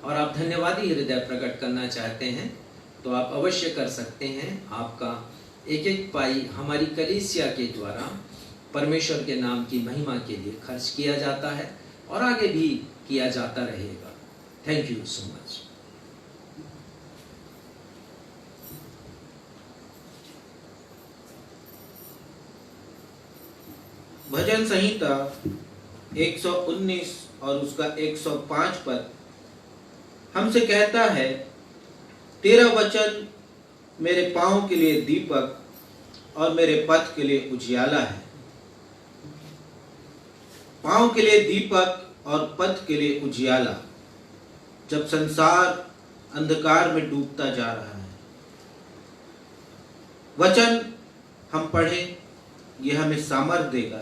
और आप धन्यवादी हृदय प्रकट करना चाहते हैं, तो आप अवश्य कर सकते हैं। आपका एक एक पाई हमारी कलीसिया के द्वारा परमेश्वर के नाम की महिमा के लिए खर्च किया जाता है और आगे भी किया जाता रहेगा। Thank you so much. भजन संहिता 119 और उसका 105 पर हमसे कहता है, तेरा वचन मेरे पांव के लिए दीपक और मेरे पथ के लिए उजियाला है, पांव के लिए दीपक और पथ के लिए उजियाला, जब संसार अंधकार में डूबता जा रहा है। वचन हम पढ़ें, यह हमें सामर्थ देगा।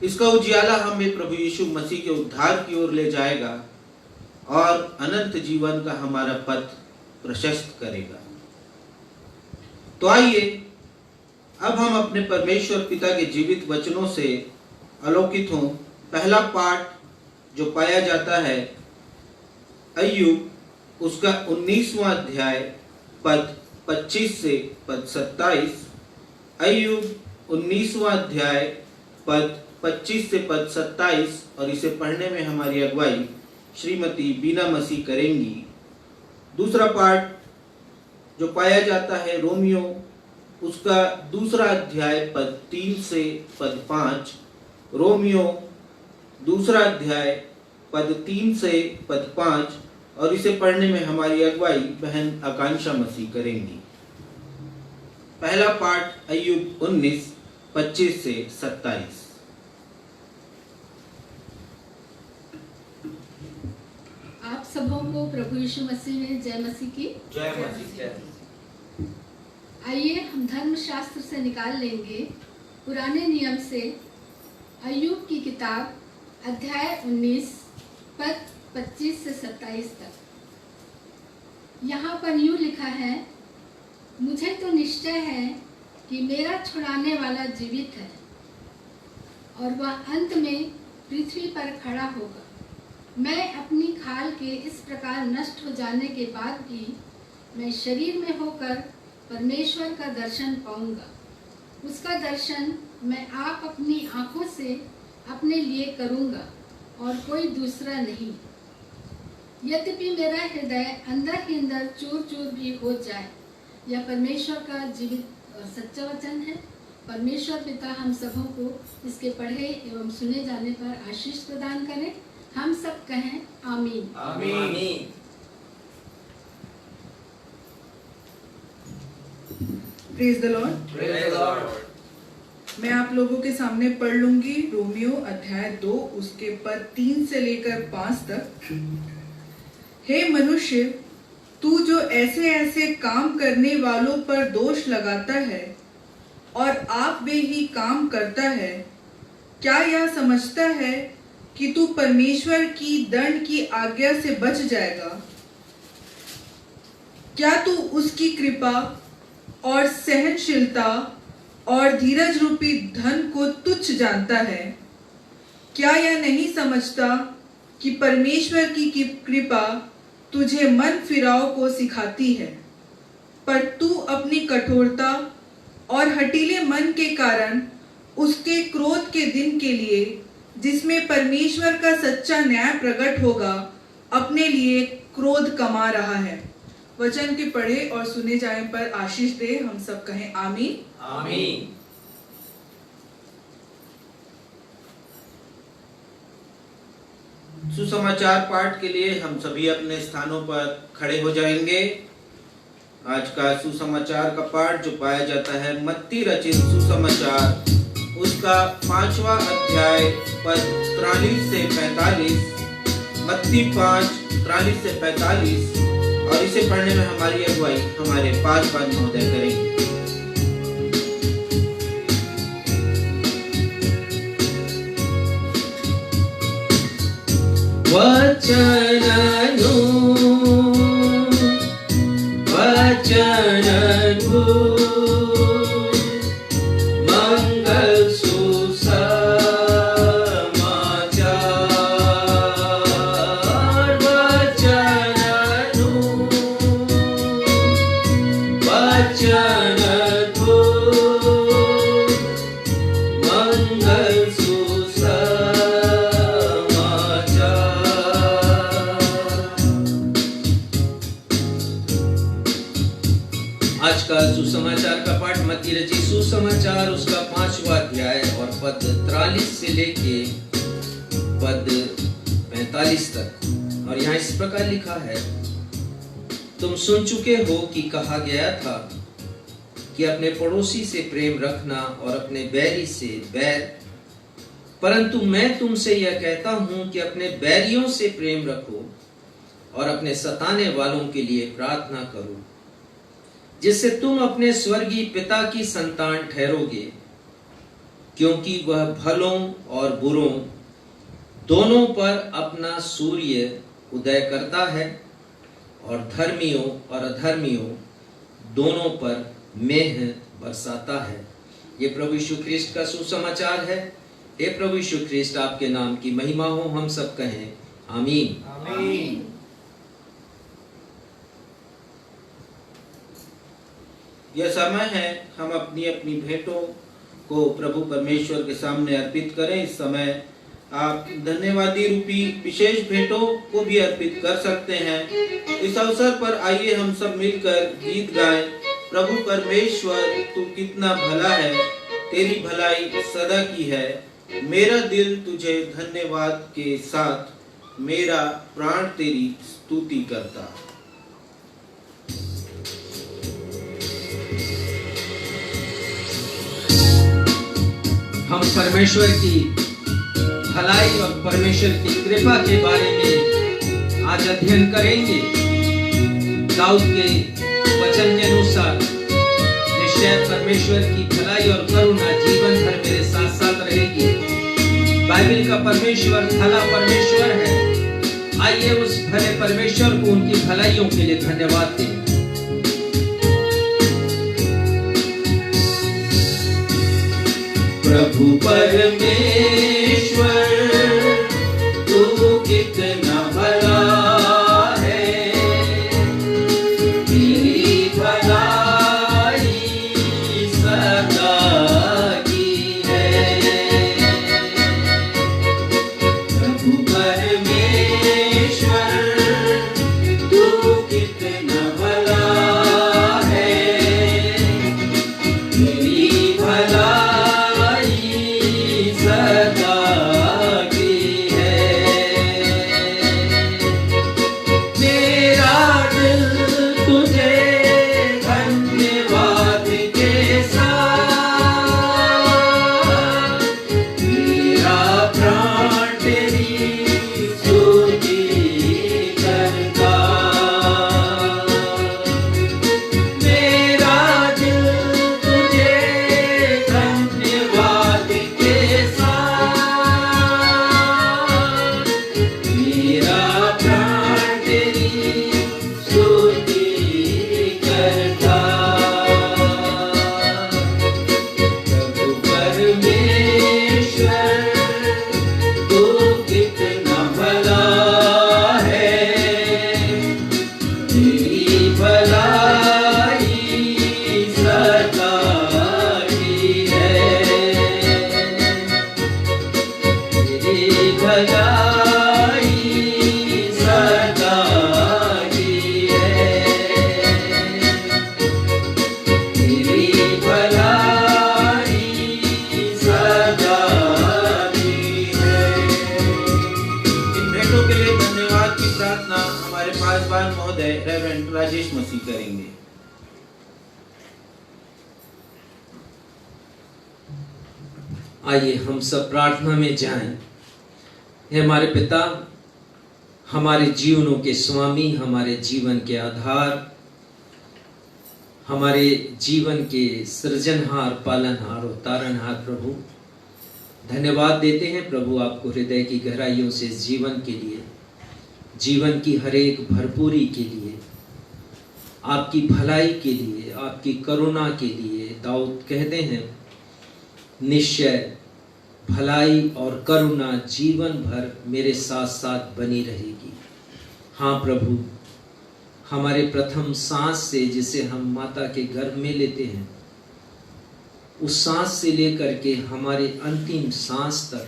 इसका उजियाला हमें प्रभु यीशु मसीह के उद्धार की ओर ले जाएगा और अनंत जीवन का हमारा पथ प्रशस्त करेगा। तो आइए अब हम अपने परमेश्वर पिता के जीवित वचनों से आलोकित हों। पहला पाठ जो पाया जाता है अय्यूब, उसका 19वां अध्याय पद 25 से पद 27। अय्यूब 19वां अध्याय पद 25 से पद 27, और इसे पढ़ने में हमारी अगुवाई श्रीमती बीना मसीह करेंगी। दूसरा पाठ जो पाया जाता है रोमियो, उसका 2 अध्याय पद 3 से पद 5। रोमियो 2 अध्याय पद 3 से पद 5, और इसे पढ़ने में हमारी अगुवाई बहन आकांक्षा मसीह करेंगी। पहला पाठ अय्यूब 19 25 से 27। आप सबों को प्रभु यीशु मसीह में जय मसीह की। जय मसीह। आइए हम धर्मशास्त्र से निकाल लेंगे पुराने नियम से अय्यूब की किताब अध्याय 19 पद 25 से 27 तक। यहाँ पर यूँ लिखा है, मुझे तो निश्चय है कि मेरा छुड़ाने वाला जीवित है और वह अंत में पृथ्वी पर खड़ा होगा। मैं अपनी खाल के इस प्रकार नष्ट हो जाने के बाद भी मैं शरीर में होकर परमेश्वर का दर्शन पाऊंगा। उसका दर्शन मैं आप अपनी आंखों से अपने लिए करूंगा और कोई दूसरा नहीं। यद्यपि मेरा हृदय अंदर ही अंदर चूर चूर भी हो जाए। यह परमेश्वर का जीवित और सच्चा वचन है। परमेश्वर पिता हम सबों को इसके पढ़े एवं सुने जाने पर आशीष प्रदान करें। हम सब कहें आमीन। आमीन। Praise the Lord. Praise the Lord. मैं आप लोगों के सामने पढ़ लूंगी रोमियो अध्याय 2 उसके पद 3 से लेकर 5 तक। हे मनुष्य, तू जो ऐसे ऐसे काम करने वालों पर दोष लगाता है और आप वे ही काम करता है, क्या यह समझता है कि तू परमेश्वर की दंड की आज्ञा से बच जाएगा? क्या तू उसकी कृपा और सहनशीलता और धीरज रूपी धन को तुच्छ जानता है? क्या यह नहीं समझता कि परमेश्वर की कृपा तुझे मन फिराव को सिखाती है, पर तू अपनी कठोरता और हठीले मन के कारण उसके क्रोध के दिन के लिए, जिसमें परमेश्वर का सच्चा न्याय प्रकट होगा, अपने लिए क्रोध कमा रहा है। वचन के पढ़े और सुने जाने पर आशीष दे। हम सब कहें आमीन। आमीन। सुसमाचार पाठ के लिए हम सभी अपने स्थानों पर खड़े हो जाएंगे। आज का सुसमाचार का पाठ जो पाया जाता है मत्ती रचित सुसमाचार, उसका 5वां अध्याय पद 43 से 45। मत्ती 5 43 से 45, और इसे पढ़ने में हमारी अगुवाई हमारे पासवान महोदय करेंगे। वचननु मंगल सुसमाचार, वचननु मंगल आज का सुसमाचार का पाठ मत्ती रचित सुसमाचार उसका 5वां अध्याय और पद 43 से लेके पद 45 तक। और यहाँ इस प्रकार लिखा है, तुम सुन चुके हो कि कहा गया था, कि अपने पड़ोसी से प्रेम रखना और अपने बैरी से बैर, परंतु मैं तुमसे यह कहता हूं कि अपने बैरियों से प्रेम रखो और अपने सताने वालों के लिए प्रार्थना करो, जिससे तुम अपने स्वर्गीय पिता की संतान ठहरोगे, क्योंकि वह भलों और बुरों दोनों पर अपना सूर्य उदय करता है और धर्मियों और अधर्मियों दोनों पर मेह बरसाता है। ये प्रभु यीशु ख्रिस्ट का सुसमाचार है। हे प्रभु यीशु ख्रिस्ट, आपके नाम की महिमा हो, हम सब कहें आमीन। आमीन। यह समय है हम अपनी अपनी भेंटों को प्रभु परमेश्वर के सामने अर्पित करें। इस समय आप धन्यवादी रूपी विशेष भेंटों को भी अर्पित कर सकते हैं। इस अवसर पर आइए हम सब मिलकर गीत गाएं। प्रभु परमेश्वर, तू कितना भला है, तेरी भलाई सदा की है। मेरा दिल तुझे धन्यवाद के साथ, मेरा प्राण तेरी स्तुति करता। हम परमेश्वर की भलाई और परमेश्वर की कृपा के बारे में आज अध्ययन करेंगे। दाऊद के वचन के अनुसार निश्चय परमेश्वर की भलाई और करुणा जीवन भर मेरे साथ साथ रहेगी। बाइबल का परमेश्वर भला परमेश्वर है। आइए उस भले परमेश्वर को उनकी भलाइयों के लिए धन्यवाद दें। प्रभु परमेश्वर, तू कितना भला है, तेरी भलाई सदा की है। प्रभु परमेश्वर, तू कितना भला है, तेरी भलाई सदा की है। मेरा दिल तुझे धन्यवाद के साथ, मेरा प्राण तेरी स्तुति करता। मेरा दिल तुझे धन्यवाद के साथ, मेरा प्राण तेरी स्तुति करता। प्रभु परमेश्वर, तू कितना भला है, तेरी भलाई सदा की है। तेरी भलाई सदा की है। तेरी भलाई सदा की है। इन भेंटों के लिए धन्यवाद की प्रार्थना हमारे पासवान महोदय रेवरेंड राजेश मसीह करेंगे। आइए हम सब प्रार्थना में जाएं। हे हमारे पिता, हमारे जीवनों के स्वामी, हमारे जीवन के आधार, हमारे जीवन के सृजनहार, पालनहार और तारणहार प्रभु, धन्यवाद देते हैं प्रभु आपको हृदय की गहराइयों से जीवन के लिए, जीवन की हर एक भरपूरी के लिए, आपकी भलाई के लिए, आपकी करुणा के लिए। दाऊद कहते हैं, निश्चय भलाई और करुणा जीवन भर मेरे साथ साथ बनी रहेगी। हाँ प्रभु, हमारे प्रथम सांस से, जिसे हम माता के गर्भ में लेते हैं, उस सांस से लेकर के हमारे अंतिम सांस तक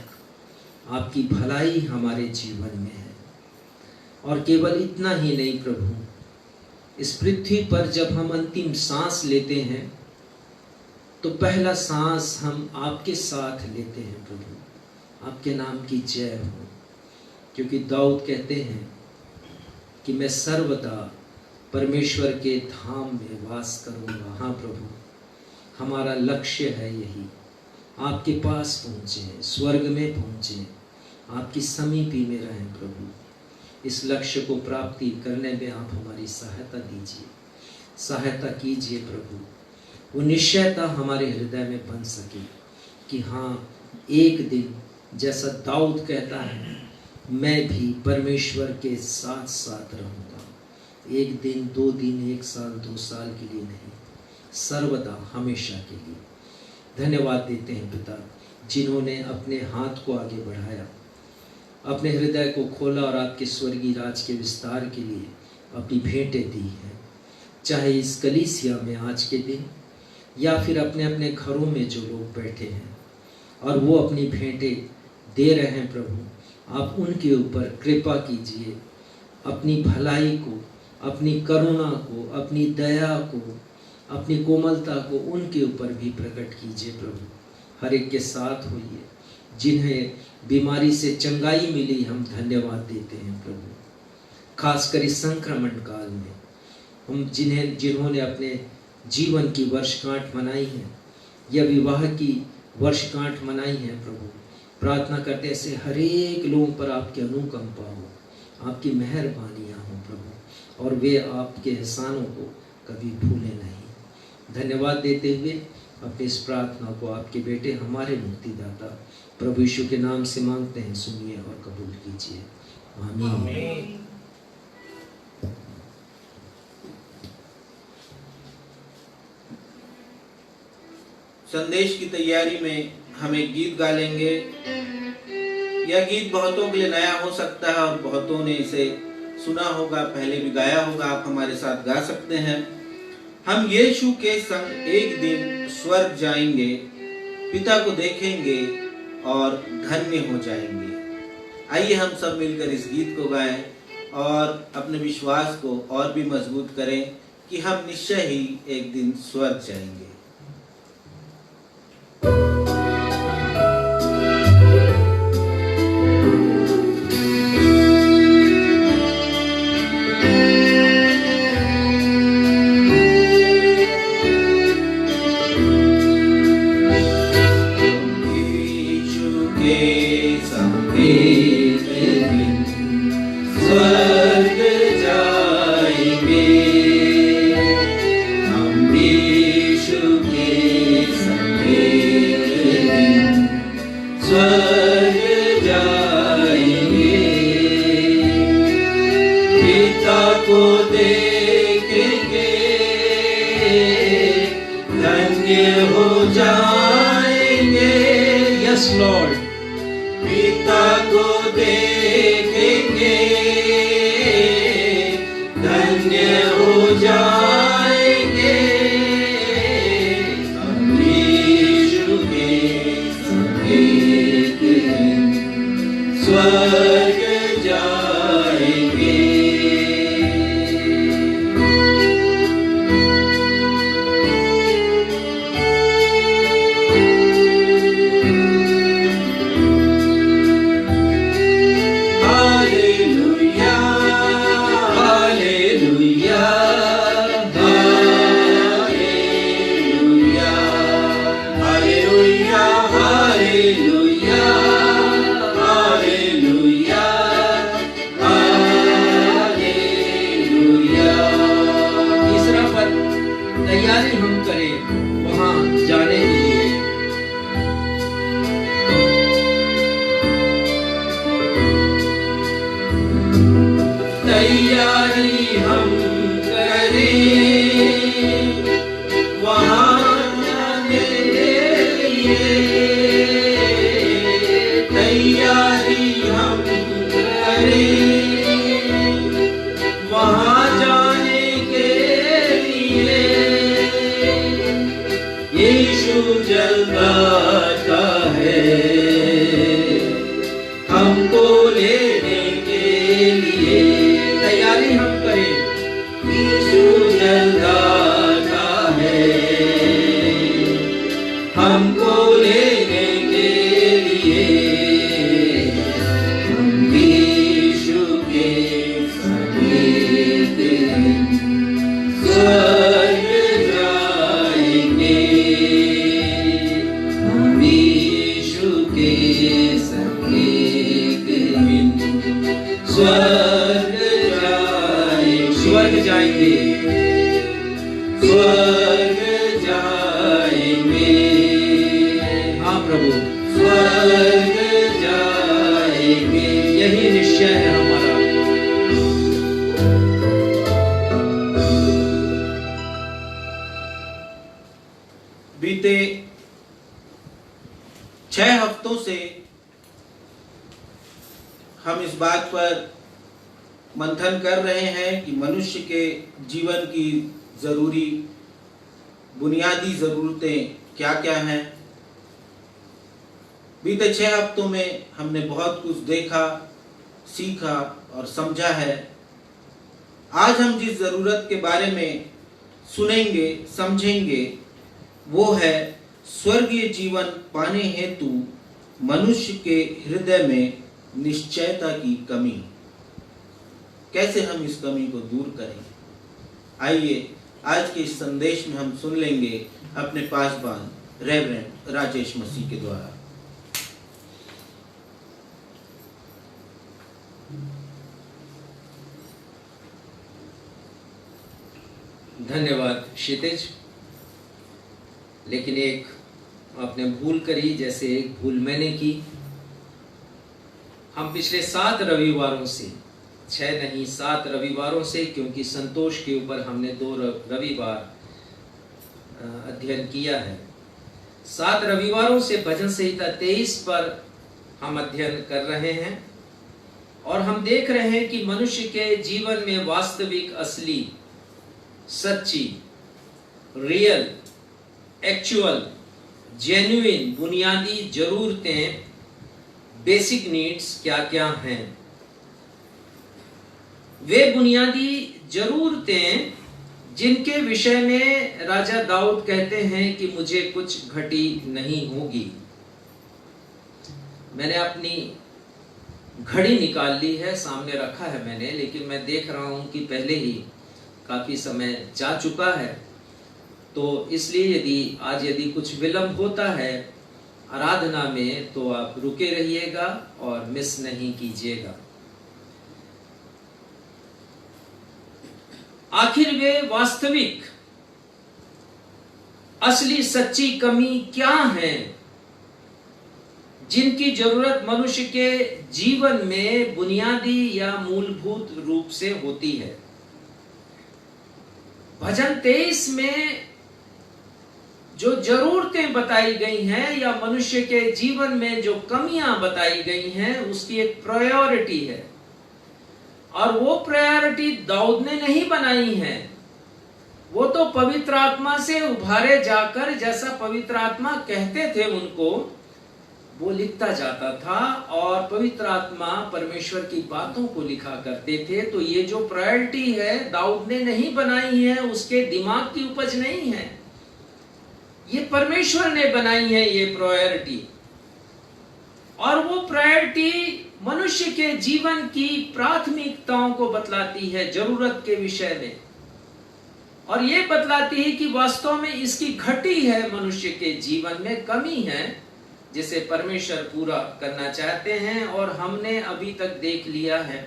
आपकी भलाई हमारे जीवन में है। और केवल इतना ही नहीं प्रभु, इस पृथ्वी पर जब हम अंतिम सांस लेते हैं तो पहला सांस हम आपके साथ लेते हैं प्रभु। आपके नाम की जय हो, क्योंकि दाऊद कहते हैं कि मैं सर्वदा परमेश्वर के धाम में वास करूंगा। हाँ प्रभु, हमारा लक्ष्य है यही, आपके पास पहुँचे, स्वर्ग में पहुँचे, आपकी समीपी में रहें प्रभु। इस लक्ष्य को प्राप्ति करने में आप हमारी सहायता दीजिए, सहायता कीजिए प्रभु। वो निश्चयता हमारे हृदय में बन सके कि हाँ, एक दिन जैसा दाऊद कहता है, मैं भी परमेश्वर के साथ साथ रहूँगा। एक दिन, 2 दिन, 1 साल, 2 साल के लिए नहीं, सर्वदा, हमेशा के लिए। धन्यवाद देते हैं पिता, जिन्होंने अपने हाथ को आगे बढ़ाया, अपने हृदय को खोला और आपके स्वर्गीय राज के विस्तार के लिए अपनी भेंटें दी हैं। चाहे इस कलीसिया में आज के दिन या फिर अपने अपने घरों में जो लोग बैठे हैं और वो अपनी भेंटें दे रहे हैं प्रभु, आप उनके ऊपर कृपा कीजिए। अपनी भलाई को, अपनी करुणा को, अपनी दया को, अपनी कोमलता को उनके ऊपर भी प्रकट कीजिए प्रभु। हर एक के साथ होइए। जिन्हें बीमारी से चंगाई मिली, हम धन्यवाद देते हैं प्रभु। खासकर इस संक्रमण काल में हम जिन्होंने अपने जीवन की वर्षगांठ मनाई है या विवाह की वर्षगांठ मनाई है प्रभु, प्रार्थना करते ऐसे हर एक लोगों पर आपकी अनुकंपा हो, आपकी मेहरबानियाँ हो प्रभु, और वे आपके एहसानों को कभी भूले नहीं। धन्यवाद देते हुए अपनी इस प्रार्थना को आपके बेटे हमारे मुक्तिदाता प्रभु यीशु के नाम से मांगते हैं, सुनिए और कबूल कीजिए। आमीन। संदेश की तैयारी में हम एक गीत गा लेंगे। यह गीत बहुतों के लिए नया हो सकता है और बहुतों ने इसे सुना होगा, पहले भी गाया होगा। आप हमारे साथ गा सकते हैं। हम यीशु के संग एक दिन स्वर्ग जाएंगे, पिता को देखेंगे और धन्य हो जाएंगे। आइए हम सब मिलकर इस गीत को गाएं और अपने विश्वास को और भी मजबूत करें कि हम निश्चय ही एक दिन स्वर्ग जाएंगे। स्वर्ग जाएंगे। प्रभु स्वर्ग जाएंगे। यही निश्चय है हमारा। बीते 6 हफ्तों से हम इस बात पर मंथन कर रहे हैं कि मनुष्य के जीवन की जरूरी बुनियादी जरूरतें क्या क्या हैं। बीते 6 हफ्तों में हमने बहुत कुछ देखा, सीखा और समझा है। आज हम जिस जरूरत के बारे में सुनेंगे, समझेंगे, वो है स्वर्गीय जीवन पाने हेतु मनुष्य के हृदय में निश्चयता की कमी। कैसे हम इस कमी को दूर करें? आइए आज के इस संदेश में हम सुन लेंगे अपने पासवान रेवरेंड राजेश मसीह के द्वारा। धन्यवाद क्षितिज। लेकिन एक आपने भूल करी, जैसे एक भूल मैंने की। हम पिछले 7 रविवारों से, 6 नहीं 7 रविवारों से, क्योंकि संतोष के ऊपर हमने 2 रविवार अध्ययन किया है। 7 रविवारों से भजन संहिता 23 पर हम अध्ययन कर रहे हैं और हम देख रहे हैं कि मनुष्य के जीवन में वास्तविक, असली, सच्ची, रियल, एक्चुअल, जेन्युइन बुनियादी जरूरतें, बेसिक नीड्स क्या क्या हैं। वे बुनियादी जरूरतें जिनके विषय में राजा दाऊद कहते हैं कि मुझे कुछ घटी नहीं होगी। मैंने अपनी घड़ी निकाल ली है, सामने रखा है मैंने, लेकिन मैं देख रहा हूं कि पहले ही काफी समय जा चुका है। तो इसलिए यदि कुछ विलंब होता है आराधना में तो आप रुके रहिएगा और मिस नहीं कीजिएगा। आखिर वे वास्तविक, असली, सच्ची कमी क्या है जिनकी जरूरत मनुष्य के जीवन में बुनियादी या मूलभूत रूप से होती है। भजन 23 में जो जरूरतें बताई गई हैं या मनुष्य के जीवन में जो कमियां बताई गई हैं, उसकी एक प्रायोरिटी है और वो प्रायोरिटी दाऊद ने नहीं बनाई है। वो तो पवित्र आत्मा से उभारे जाकर, जैसा पवित्र आत्मा कहते थे उनको, वो लिखता जाता था और पवित्र आत्मा परमेश्वर की बातों को लिखा करते थे। तो ये जो प्रायोरिटी है दाऊद ने नहीं बनाई है, उसके दिमाग की उपज नहीं है, ये परमेश्वर ने बनाई है ये प्रायोरिटी। और वो प्रायोरिटी मनुष्य के जीवन की प्राथमिकताओं को बतलाती है, जरूरत के विषय में, और ये बतलाती है कि वास्तव में इसकी घटी है, मनुष्य के जीवन में कमी है जिसे परमेश्वर पूरा करना चाहते हैं। और हमने अभी तक देख लिया है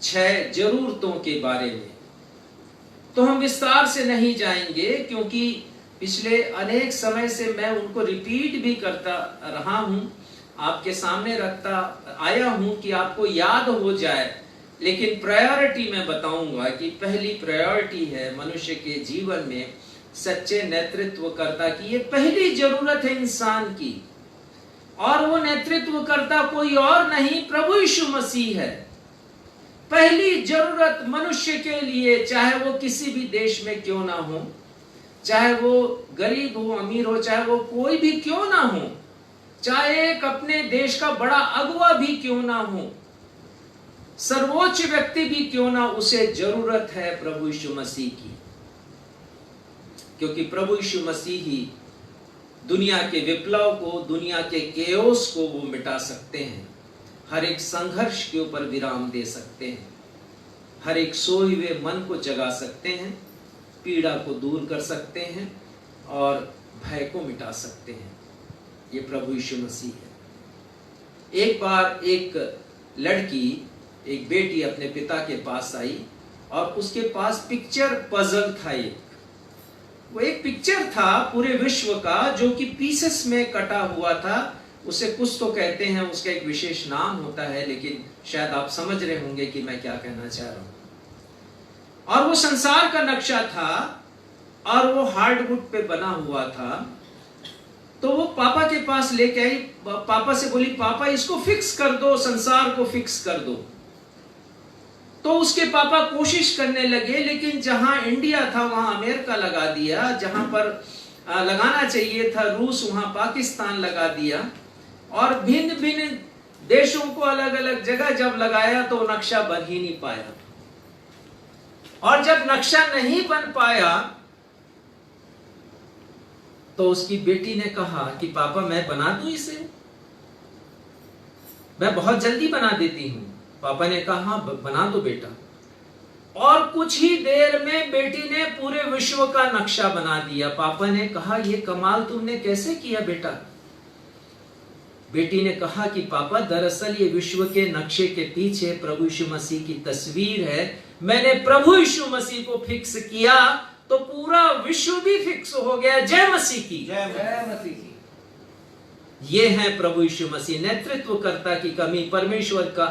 6 जरूरतों के बारे में। तो हम विस्तार से नहीं जाएंगे क्योंकि पिछले अनेक समय से मैं उनको रिपीट भी करता रहा हूं, आपके सामने रखता आया हूं कि आपको याद हो जाए। लेकिन प्रायोरिटी मैं बताऊंगा कि पहली प्रायोरिटी है मनुष्य के जीवन में सच्चे नेतृत्वकर्ता की। ये पहली जरूरत है इंसान की, और वो नेतृत्वकर्ता कोई और नहीं, प्रभु यीशु मसीह है। पहली जरूरत मनुष्य के लिए, चाहे वो किसी भी देश में क्यों ना हो, चाहे वो गरीब हो, अमीर हो, चाहे वो कोई भी क्यों ना हो, चाहे एक अपने देश का बड़ा अगुवा भी क्यों ना हो, सर्वोच्च व्यक्ति भी क्यों ना, उसे जरूरत है प्रभु यीशु मसीह की। क्योंकि प्रभु यीशु मसीह ही दुनिया के विप्लव को, दुनिया के केओस को वो मिटा सकते हैं, हर एक संघर्ष के ऊपर विराम दे सकते हैं, हर एक सोए हुए मन को जगा सकते हैं, पीड़ा को दूर कर सकते हैं और भय को मिटा सकते हैं। ये प्रभु यीशु मसीह है। एक बार एक लड़की, एक बेटी अपने पिता के पास आई और उसके पास पिक्चर पजल था एक, वो एक पिक्चर था पूरे विश्व का जो कि पीसेस में कटा हुआ था। उसे कुछ तो कहते हैं, उसका एक विशेष नाम होता है, लेकिन शायद आप समझ रहे होंगे कि मैं क्या कहना चाह रहा हूं। और वो संसार का नक्शा था और वो हार्डवुड पे बना हुआ था। तो वो पापा के पास लेके आई, पापा से बोली, पापा इसको फिक्स कर दो, संसार को फिक्स कर दो। तो उसके पापा कोशिश करने लगे, लेकिन जहां इंडिया था वहां अमेरिका लगा दिया, जहां पर लगाना चाहिए था रूस वहां पाकिस्तान लगा दिया, और भिन्न भिन्न देशों को अलग अलग जगह जब लगाया तो नक्शा बन ही नहीं पाया। और जब नक्शा नहीं बन पाया तो उसकी बेटी ने कहा कि पापा मैं बना दूं इसे, मैं बहुत जल्दी बना देती हूं। पापा ने कहा हाँ बना दो बेटा। और कुछ ही देर में बेटी ने पूरे विश्व का नक्शा बना दिया। पापा ने कहा ये कमाल तुमने कैसे किया बेटा? बेटी ने कहा कि पापा दरअसल ये विश्व के नक्शे के पीछे प्रभु यीशु मसीह की तस्वीर है। मैंने प्रभु यीशु मसीह को फिक्स किया तो पूरा विश्व भी फिक्स हो गया। जय मसीह की, जय मसीह की। ये है प्रभु यीशु मसीह। नेतृत्वकर्ता की कमी, परमेश्वर का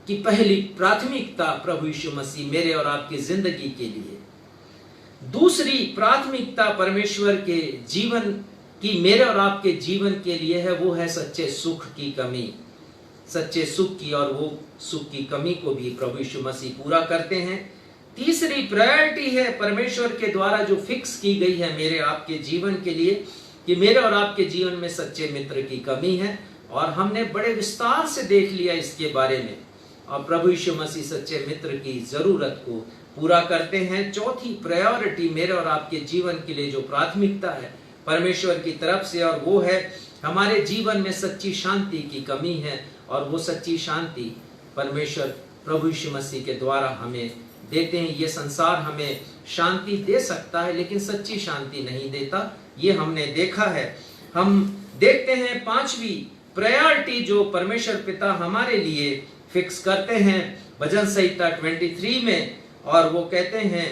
की पहली प्राथमिकता प्रभु यीशु मसीह मेरे और आपकी जिंदगी के लिए। दूसरी प्राथमिकता परमेश्वर के जीवन की मेरे और आपके जीवन के लिए है, वो है सच्चे सुख की कमी, सच्चे सुख की। और वो सुख की कमी को भी प्रभु यीशु मसीह पूरा करते हैं। तीसरी प्रायोरिटी है परमेश्वर के द्वारा जो फिक्स की गई है मेरे आपके जीवन के लिए, कि मेरे और आपके जीवन में सच्चे मित्र की कमी है। और हमने बड़े विस्तार से देख लिया इसके बारे में। और प्रभु यीशु मसीह सच्चे मित्र की जरूरत को पूरा करते हैं। चौथी प्रायोरिटी मेरे और आपके जीवन के लिए जो प्राथमिकता है परमेश्वर की तरफ से, और वो है हमारे जीवन में सच्ची शांति की कमी है। और वो सच्ची शांति परमेश्वर प्रभु यीशु मसीह के द्वारा हमें देते हैं। ये संसार हमें शांति दे सकता है लेकिन सच्ची शांति नहीं देता, ये हमने देखा है। हम देखते हैं पांचवी प्रायोरिटी जो परमेश्वर पिता हमारे लिए फिक्स करते हैं भजन संहिता 23 में। और वो कहते हैं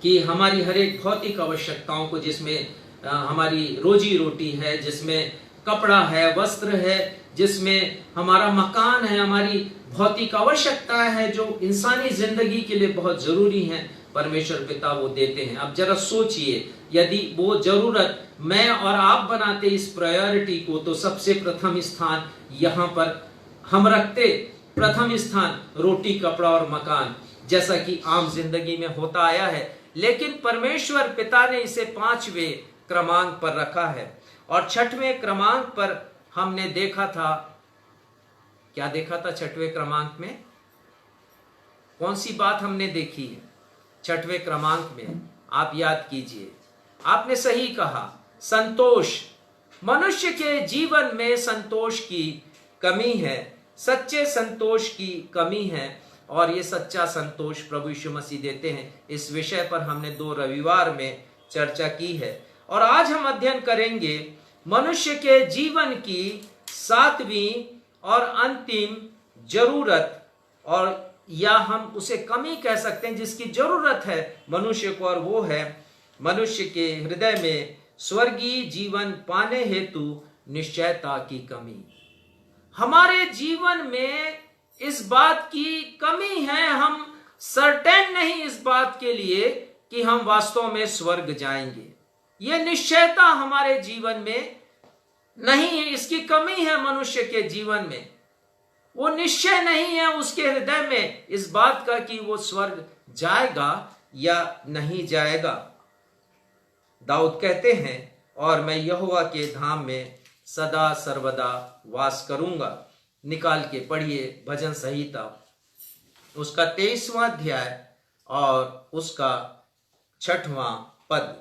कि हमारी हर एक भौतिक आवश्यकताओं को, जिसमें हमारी रोजी रोटी है, जिसमें कपड़ा है, वस्त्र है, जिसमें हमारा मकान है, हमारी भौतिक आवश्यकता है जो इंसानी जिंदगी के लिए बहुत जरूरी है, परमेश्वर पिता वो देते हैं। अब जरा सोचिए, यदि वो जरूरत मैं और आप बनाते इस प्रायोरिटी को, तो सबसे प्रथम स्थान यहाँ पर हम रखते। प्रथम स्थान रोटी, कपड़ा और मकान, जैसा कि आम जिंदगी में होता आया है। लेकिन परमेश्वर पिता ने इसे 5वें क्रमांक पर रखा है। और 6वें क्रमांक पर हमने देखा था, क्या देखा था 6वें क्रमांक में? कौन सी बात हमने देखी है 6वें क्रमांक में? आप याद कीजिए। आपने सही कहा, संतोष। मनुष्य के जीवन में संतोष की कमी है, सच्चे संतोष की कमी है। और ये सच्चा संतोष प्रभु यीशु मसीह देते हैं। इस विषय पर हमने 2 रविवार में चर्चा की है। और आज हम अध्ययन करेंगे मनुष्य के जीवन की 7वीं और अंतिम जरूरत, और या हम उसे कमी कह सकते हैं जिसकी जरूरत है मनुष्य को, और वो है मनुष्य के हृदय में स्वर्गीय जीवन पाने हेतु निश्चयता की कमी। हमारे जीवन में इस बात की कमी है, हम सर्टेन नहीं इस बात के लिए कि हम वास्तव में स्वर्ग जाएंगे। यह निश्चयता हमारे जीवन में नहीं है, इसकी कमी है मनुष्य के जीवन में। वो निश्चय नहीं है उसके हृदय में इस बात का कि वो स्वर्ग जाएगा या नहीं जाएगा। दाऊद कहते हैं, और मैं यहोवा के धाम में सदा सर्वदा वास करूंगा। निकाल के पढ़िए भजन संहिता उसका 23वां अध्याय और उसका 6वां पद।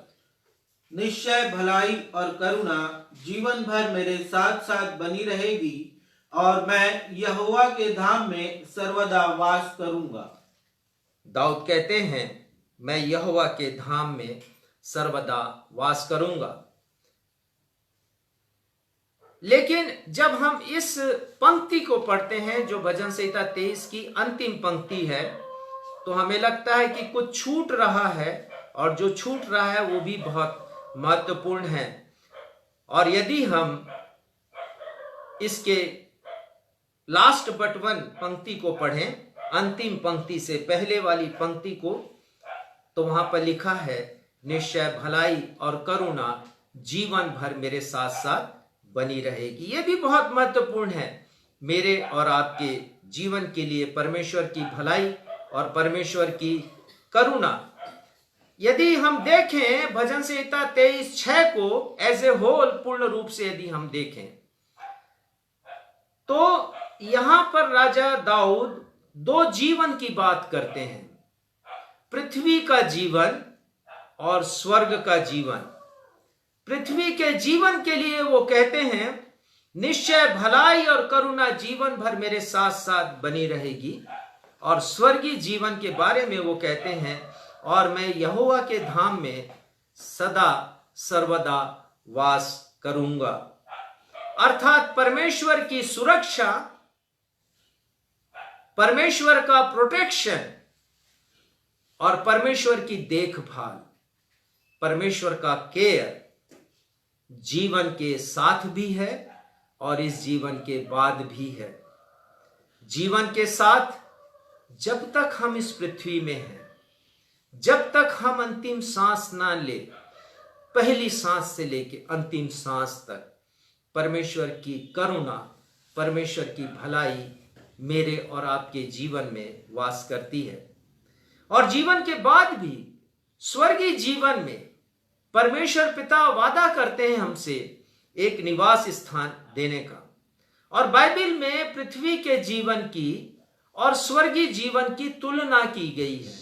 निश्चय भलाई और करुणा जीवन भर मेरे साथ साथ बनी रहेगी, और मैं यहोवा के धाम में सर्वदा वास करूंगा। दाऊद कहते हैं, मैं यहोवा के धाम में सर्वदा वास करूंगा। लेकिन जब हम इस पंक्ति को पढ़ते हैं जो भजन संहिता 23 की अंतिम पंक्ति है, तो हमें लगता है कि कुछ छूट रहा है और जो छूट रहा है वो भी बहुत महत्वपूर्ण है। और यदि हम इसके लास्ट बट वन पंक्ति को पढ़ें, अंतिम पंक्ति से पहले वाली पंक्ति को, तो वहां पर लिखा है, निश्चय भलाई और करुणा जीवन भर मेरे साथ साथ बनी रहेगी। यह भी बहुत महत्वपूर्ण है मेरे और आपके जीवन के लिए, परमेश्वर की भलाई और परमेश्वर की करुणा। यदि हम देखें भजन संहिता 23:6 को एज ए होल, पूर्ण रूप से यदि हम देखें, तो यहां पर राजा दाऊद दो जीवन की बात करते हैं, पृथ्वी का जीवन और स्वर्ग का जीवन। पृथ्वी के जीवन के लिए वो कहते हैं, निश्चय भलाई और करुणा जीवन भर मेरे साथ साथ बनी रहेगी। और स्वर्गीय जीवन के बारे में वो कहते हैं, और मैं यहोवा के धाम में सदा सर्वदा वास करूंगा। अर्थात परमेश्वर की सुरक्षा, परमेश्वर का प्रोटेक्शन और परमेश्वर की देखभाल, परमेश्वर का केयर जीवन के साथ भी है और इस जीवन के बाद भी है। जीवन के साथ जब तक हम इस पृथ्वी में हैं, जब तक हम अंतिम सांस ना ले, पहली सांस से लेके अंतिम सांस तक परमेश्वर की करुणा, परमेश्वर की भलाई मेरे और आपके जीवन में वास करती है। और जीवन के बाद भी स्वर्गीय जीवन में परमेश्वर पिता वादा करते हैं हमसे एक निवास स्थान देने का। और बाइबल में पृथ्वी के जीवन की और स्वर्गीय जीवन की तुलना की गई है,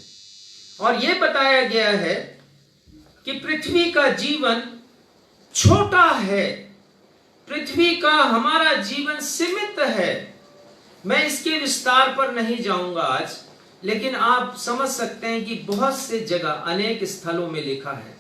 और यह बताया गया है कि पृथ्वी का जीवन छोटा है, पृथ्वी का हमारा जीवन सीमित है। मैं इसके विस्तार पर नहीं जाऊंगा आज, लेकिन आप समझ सकते हैं कि बहुत से जगह, अनेक स्थलों में लिखा है,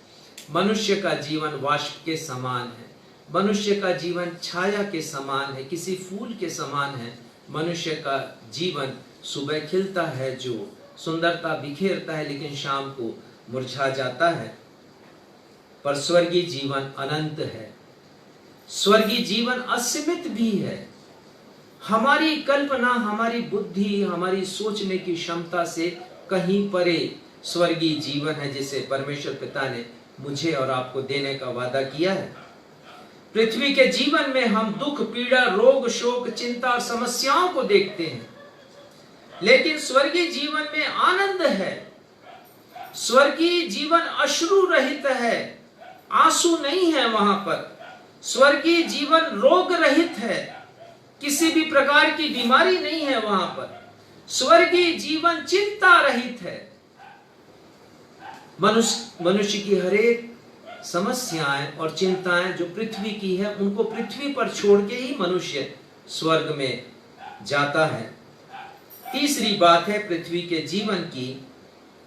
मनुष्य का जीवन वाष्प के समान है, मनुष्य का जीवन छाया के समान है, किसी फूल के समान है। मनुष्य का जीवन सुबह खिलता है, जो सुंदरता बिखेरता है, लेकिन शाम को मुरझा जाता है। पर स्वर्गीय जीवन अनंत है, स्वर्गीय जीवन असीमित भी है। हमारी कल्पना, हमारी बुद्धि, हमारी सोचने की क्षमता से कहीं परे स्वर्गीय जीवन है, जिसे परमेश्वर पिता ने मुझे और आपको देने का वादा किया है। पृथ्वी के जीवन में हम दुख, पीड़ा, रोग, शोक, चिंता और समस्याओं को देखते हैं, लेकिन स्वर्गीय जीवन में आनंद है। स्वर्गीय जीवन अश्रु रहित है, आंसू नहीं है वहां पर। स्वर्गीय जीवन रोग रहित है, किसी भी प्रकार की बीमारी नहीं है वहां पर। स्वर्गीय जीवन चिंता रहित है। मनुष्य की हर एक समस्याएं और चिंताएं जो पृथ्वी की है, उनको पृथ्वी पर छोड़ के ही मनुष्य स्वर्ग में जाता है। तीसरी बात है पृथ्वी के जीवन की,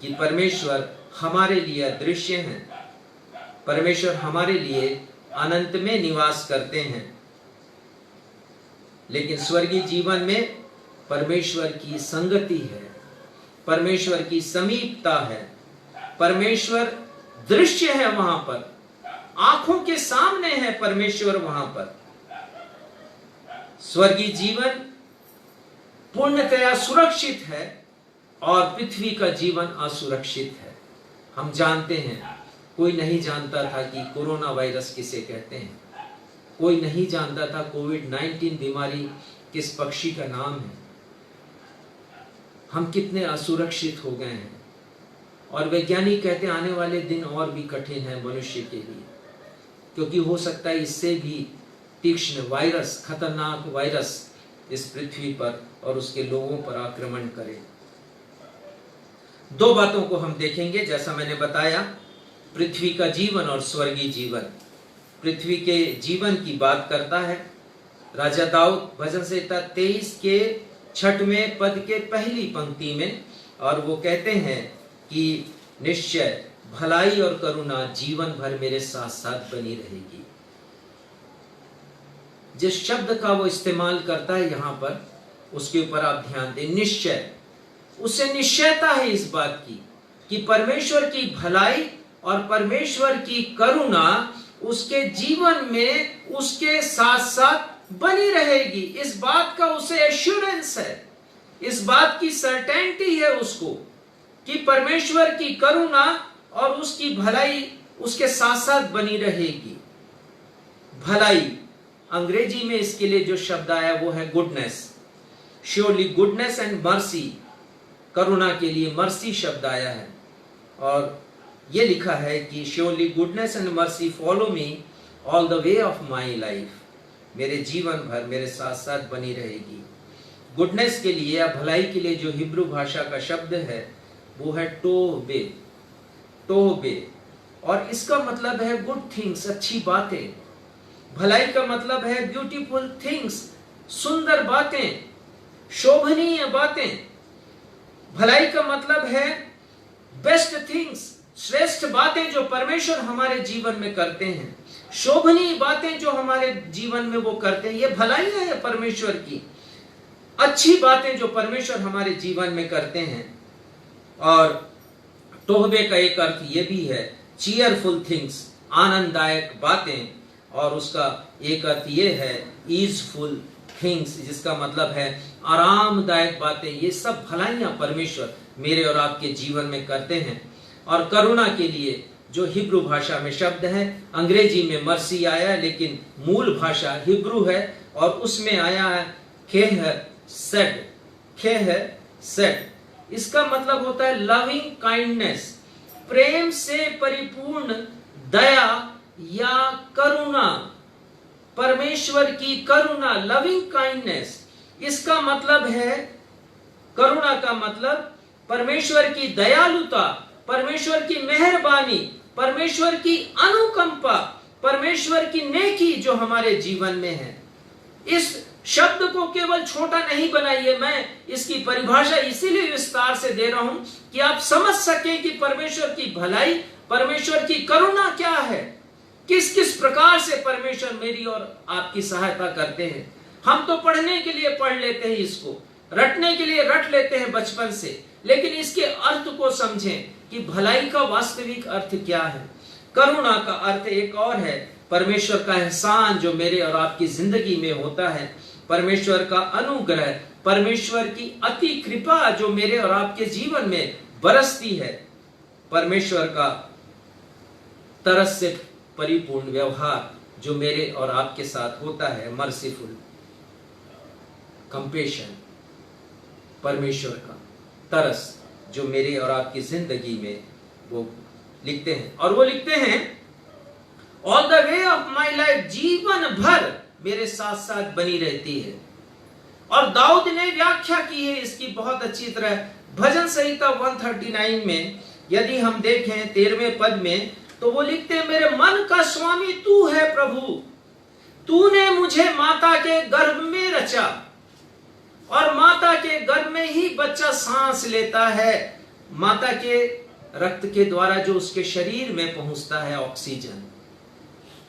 कि परमेश्वर हमारे लिए अदृश्य हैं, परमेश्वर हमारे लिए अनंत में निवास करते हैं। लेकिन स्वर्गीय जीवन में परमेश्वर की संगति है, परमेश्वर की समीपता है, परमेश्वर दृश्य है वहां पर, आंखों के सामने है परमेश्वर वहां पर। स्वर्गीय जीवन पूर्णतया सुरक्षित है और पृथ्वी का जीवन असुरक्षित है। हम जानते हैं, कोई नहीं जानता था कि कोरोना वायरस किसे कहते हैं, कोई नहीं जानता था कोविड-19 बीमारी किस पक्षी का नाम है। हम कितने असुरक्षित हो गए हैं, और वैज्ञानिक कहते हैं आने वाले दिन और भी कठिन है मनुष्य के लिए, क्योंकि हो सकता है इससे भी तीक्ष्ण वायरस, खतरनाक वायरस इस पृथ्वी पर और उसके लोगों पर आक्रमण करे। दो बातों को हम देखेंगे, जैसा मैंने बताया, पृथ्वी का जीवन और स्वर्गीय जीवन। पृथ्वी के जीवन की बात करता है राजा दाऊद भजन संहिता 23 के 6वें पद के पहली पंक्ति में, और वो कहते हैं कि निश्चय भलाई और करुणा जीवन भर मेरे साथ साथ बनी रहेगी। जिस शब्द का वो इस्तेमाल करता है यहां पर, उसके ऊपर आप ध्यान दें, निश्चय। उसे निश्चयता है इस बात की कि परमेश्वर की भलाई और परमेश्वर की करुणा उसके जीवन में उसके साथ साथ बनी रहेगी। इस बात का उसे एश्योरेंस है, इस बात की सर्टेनिटी है उसको कि परमेश्वर की करुणा और उसकी भलाई उसके साथ साथ बनी रहेगी। भलाई, अंग्रेजी में इसके लिए जो शब्द आया वो है goodness. Surely goodness and mercy, करुणा के लिए मर्सी शब्द आया है और ये लिखा है कि surely goodness and mercy follow me all the way of my life. मेरे जीवन भर मेरे साथ साथ बनी रहेगी। गुडनेस के लिए या भलाई के लिए जो हिब्रू भाषा का शब्द है वो है टोहबे, टोहबे, और इसका मतलब है गुड थिंग्स, अच्छी बातें। भलाई का मतलब है ब्यूटीफुल थिंग्स, सुंदर बातें, शोभनीय बातें। भलाई का मतलब है बेस्ट थिंग्स, श्रेष्ठ बातें जो परमेश्वर हमारे जीवन में करते हैं, शोभनीय बातें जो हमारे जीवन में वो करते हैं, ये भलाई है परमेश्वर की। अच्छी बातें जो परमेश्वर हमारे जीवन में करते हैं। और तोहबे का एक अर्थ ये भी है चीयरफुल थिंग्स, आनंददायक बातें, और उसका एक अर्थ ये है ईजफुल थिंग्स, जिसका मतलब है आरामदायक बातें। ये सब भलाइयां परमेश्वर मेरे और आपके जीवन में करते हैं। और करुणा के लिए जो हिब्रू भाषा में शब्द है, अंग्रेजी में मर्सी आया लेकिन मूल भाषा हिब्रू है और उसमें आया है खेहसेड, खेहसेड। इसका मतलब होता है लविंग काइंडनेस, प्रेम से परिपूर्ण दया या करुणा। परमेश्वर की करुणा, लविंग काइंडनेस, इसका मतलब है, करुणा का मतलब परमेश्वर की दयालुता, परमेश्वर की मेहरबानी, परमेश्वर की अनुकंपा, परमेश्वर की नेकी जो हमारे जीवन में है। इस शब्द को केवल छोटा नहीं बनाइए, मैं इसकी परिभाषा इसीलिए विस्तार से दे रहा हूं कि आप समझ सकें कि परमेश्वर की भलाई, परमेश्वर की करुणा क्या है, किस किस प्रकार से परमेश्वर मेरी और आपकी सहायता करते हैं। हम तो पढ़ने के लिए पढ़ लेते हैं, इसको रटने के लिए रट लेते हैं बचपन से, लेकिन इसके अर्थ को समझें कि भलाई का वास्तविक अर्थ क्या है। करुणा का अर्थ एक और है, परमेश्वर का एहसान जो मेरे और आपकी जिंदगी में होता है, परमेश्वर का अनुग्रह, परमेश्वर की अति कृपा जो मेरे और आपके जीवन में बरसती है, परमेश्वर का तरस से परिपूर्ण व्यवहार जो मेरे और आपके साथ होता है, मर्सीफुल कंपेशन, परमेश्वर का तरस जो मेरे और आपकी जिंदगी में वो लिखते हैं। और वो लिखते हैं all the way of my life, जीवन भर मेरे साथ साथ बनी रहती है। और दाऊद ने व्याख्या की है इसकी बहुत अच्छी तरह, भजन संहिता 139 में यदि हम देखें 13वें पद में, तो वो लिखते हैं मेरे मन का स्वामी तू है प्रभु, तूने मुझे माता के गर्भ में रचा, और माता के गर्भ में ही बच्चा सांस लेता है। माता के रक्त के द्वारा जो उसके शरीर में पहुंचता है ऑक्सीजन,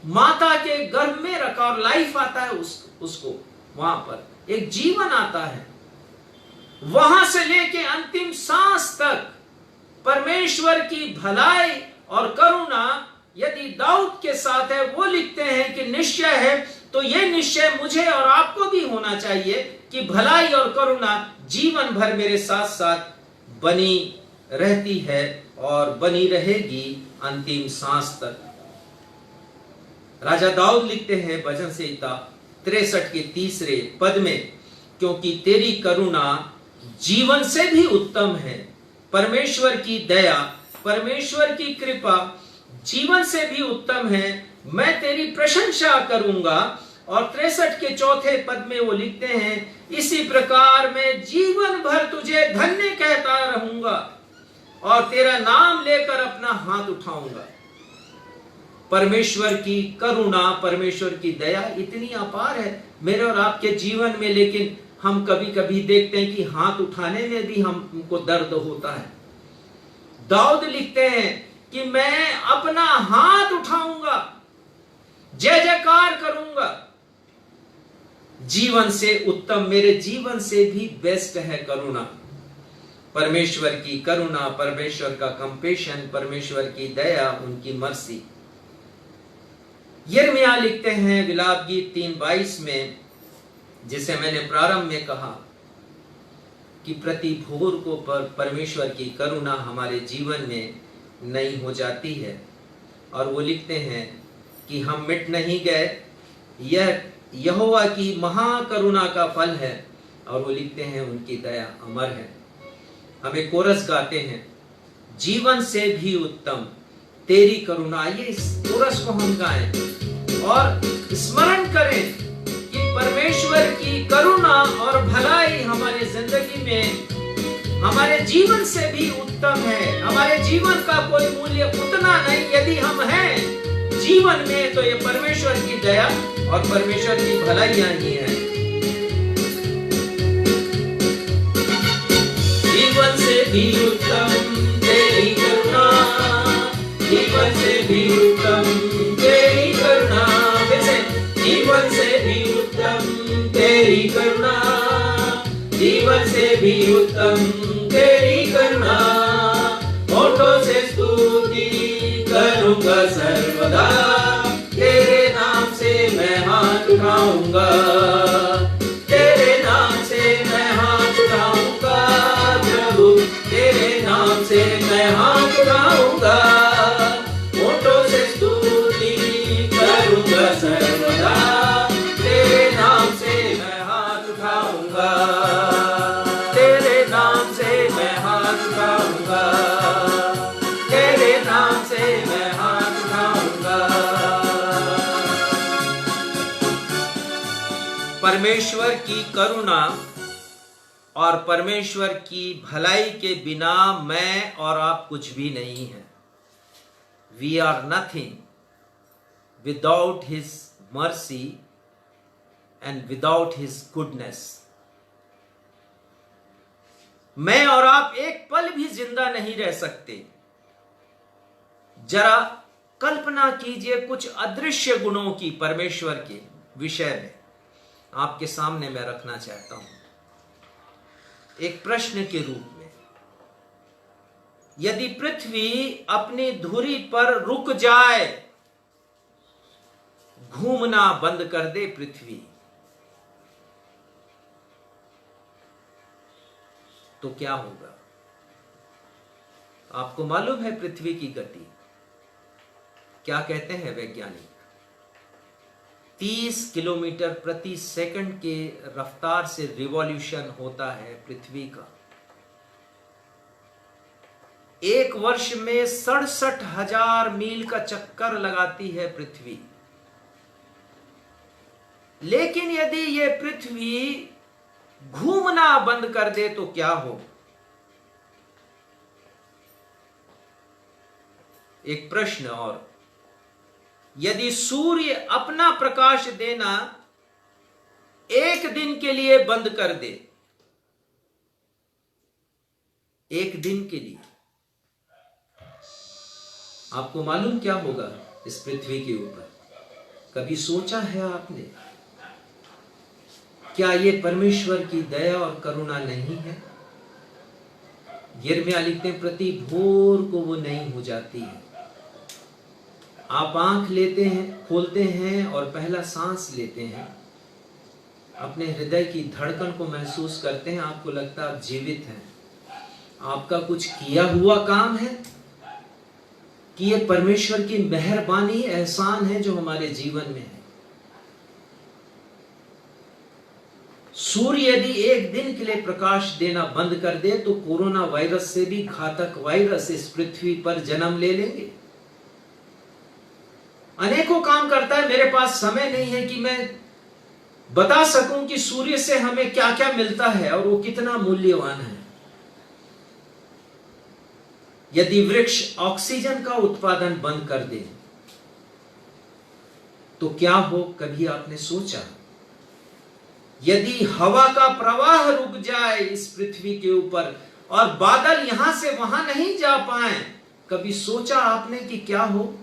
माता के गर्भ में रखा और लाइफ आता है उसको, वहां पर एक जीवन आता है। वहां से लेके अंतिम सांस तक परमेश्वर की भलाई और करुणा यदि दाऊद के साथ है, वो लिखते हैं कि निश्चय है, तो ये निश्चय मुझे और आपको भी होना चाहिए कि भलाई और करुणा जीवन भर मेरे साथ साथ बनी रहती है और बनी रहेगी अंतिम सांस तक। राजा दाऊद लिखते हैं भजन संहिता 63 के 3 पद में, क्योंकि तेरी करुणा जीवन से भी उत्तम है, परमेश्वर की दया, परमेश्वर की कृपा जीवन से भी उत्तम है, मैं तेरी प्रशंसा करूंगा। और 63 के 4 पद में वो लिखते हैं, इसी प्रकार मैं जीवन भर तुझे धन्य कहता रहूंगा और तेरा नाम लेकर अपना हाथ उठाऊंगा। परमेश्वर की करुणा, परमेश्वर की दया इतनी अपार है मेरे और आपके जीवन में, लेकिन हम कभी कभी देखते हैं कि हाथ उठाने में भी हमको दर्द होता है। दाऊद लिखते हैं कि मैं अपना हाथ उठाऊंगा, जय जयकार करूंगा। जीवन से उत्तम, मेरे जीवन से भी बेस्ट है करुणा। परमेश्वर की करुणा, परमेश्वर का कंपेशन, परमेश्वर की दया, उनकी मर्सी। यिर्मयाह लिखते हैं विलाप गीत 3:22 में, जिसे मैंने प्रारंभ में कहा कि प्रति भोर को परमेश्वर की करुणा हमारे जीवन में नई हो जाती है। और वो लिखते हैं कि हम मिट नहीं गए, यह यहोवा की महाकरुणा का फल है। और वो लिखते हैं उनकी दया अमर है। हमें कोरस गाते हैं, जीवन से भी उत्तम तेरी करुणा। ये इस कोरस को हम गाएं और स्मरण करें कि परमेश्वर की करुणा और भलाई हमारे जिंदगी में हमारे जीवन से भी उत्तम है। हमारे जीवन का कोई मूल्य उतना नहीं, यदि हम हैं जीवन में तो ये परमेश्वर की दया और परमेश्वर की भलाइयां ही है। जीवन से भी उत्तम तेरी करुणा, जीवन से भी उत्तम तेरी करुणा। वैसे जीवन से भी उत्तम तेरी करुणा, जीवन से भी उत्तम तेरी करुणा। होठों से स्तुति करूंगा सर्वदा, तेरे नाम से मैं हाथ उठाऊंगा, तेरे नाम से मैं हाथ उठाऊंगा प्रभु, तेरे नाम से मैं हाथ उठाऊंगा। होठों से स्तुति करूंगा सर्वदा, तेरे नाम से मैं हाथ उठाऊंगा, तेरे नाम से मैं हाथ उठाऊंगा, तेरे नाम से मैं हाथ उठाऊंगा। परमेश्वर की करुणा और परमेश्वर की भलाई के बिना मैं और आप कुछ भी नहीं है। We are nothing without his mercy and without his goodness. मैं और आप एक पल भी जिंदा नहीं रह सकते। जरा कल्पना कीजिए कुछ अदृश्य गुणों की परमेश्वर के विषय में आपके सामने मैं रखना चाहता हूं एक प्रश्न के रूप में। यदि पृथ्वी अपनी धुरी पर रुक जाए, घूमना बंद कर दे पृथ्वी, तो क्या होगा? आपको मालूम है पृथ्वी की गति क्या कहते हैं वैज्ञानिक? 30 किलोमीटर प्रति सेकंड के रफ्तार से रिवॉल्यूशन होता है पृथ्वी का। एक वर्ष में 67,000 मील का चक्कर लगाती है पृथ्वी। लेकिन यदि यह पृथ्वी घूमना बंद कर दे तो क्या हो? एक प्रश्न और, यदि सूर्य अपना प्रकाश देना एक दिन के लिए बंद कर दे, एक दिन के लिए, आपको मालूम क्या होगा इस पृथ्वी के ऊपर? कभी सोचा है आपने? क्या यह परमेश्वर की दया और करुणा नहीं है? यिर्मयाह लिखते हैं प्रति भोर को वो नई हो जाती है। आप आंख लेते हैं, खोलते हैं और पहला सांस लेते हैं, अपने हृदय की धड़कन को महसूस करते हैं, आपको लगता है आप जीवित हैं। आपका कुछ किया हुआ काम है कि ये परमेश्वर की मेहरबानी, एहसान है जो हमारे जीवन में है। सूर्य यदि एक दिन के लिए प्रकाश देना बंद कर दे तो कोरोना वायरस से भी घातक वायरस इस पृथ्वी पर जन्म ले लेंगे। अनेकों काम करता है। मेरे पास समय नहीं है कि मैं बता सकूं कि सूर्य से हमें क्या क्या मिलता है और वो कितना मूल्यवान है। यदि वृक्ष ऑक्सीजन का उत्पादन बंद कर दे तो क्या हो? कभी आपने सोचा? यदि हवा का प्रवाह रुक जाए इस पृथ्वी के ऊपर और बादल यहां से वहां नहीं जा पाए, कभी सोचा आपने कि क्या हो?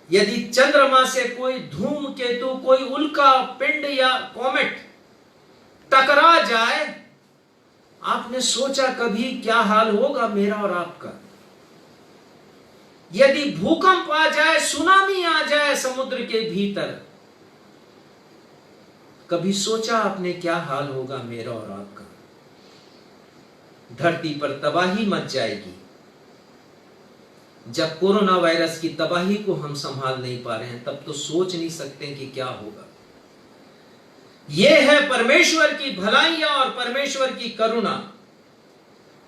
यदि चंद्रमा से कोई धूमकेतु, कोई उल्का पिंड या कॉमेट टकरा जाए आपने सोचा कभी क्या हाल होगा मेरा और आपका? यदि भूकंप आ जाए, सुनामी आ जाए समुद्र के भीतर, कभी सोचा आपने क्या हाल होगा मेरा और आपका? धरती पर तबाही मच जाएगी। जब कोरोना वायरस की तबाही को हम संभाल नहीं पा रहे हैं, तब तो सोच नहीं सकते कि क्या होगा। यह है परमेश्वर की भलाइयां और परमेश्वर की करुणा।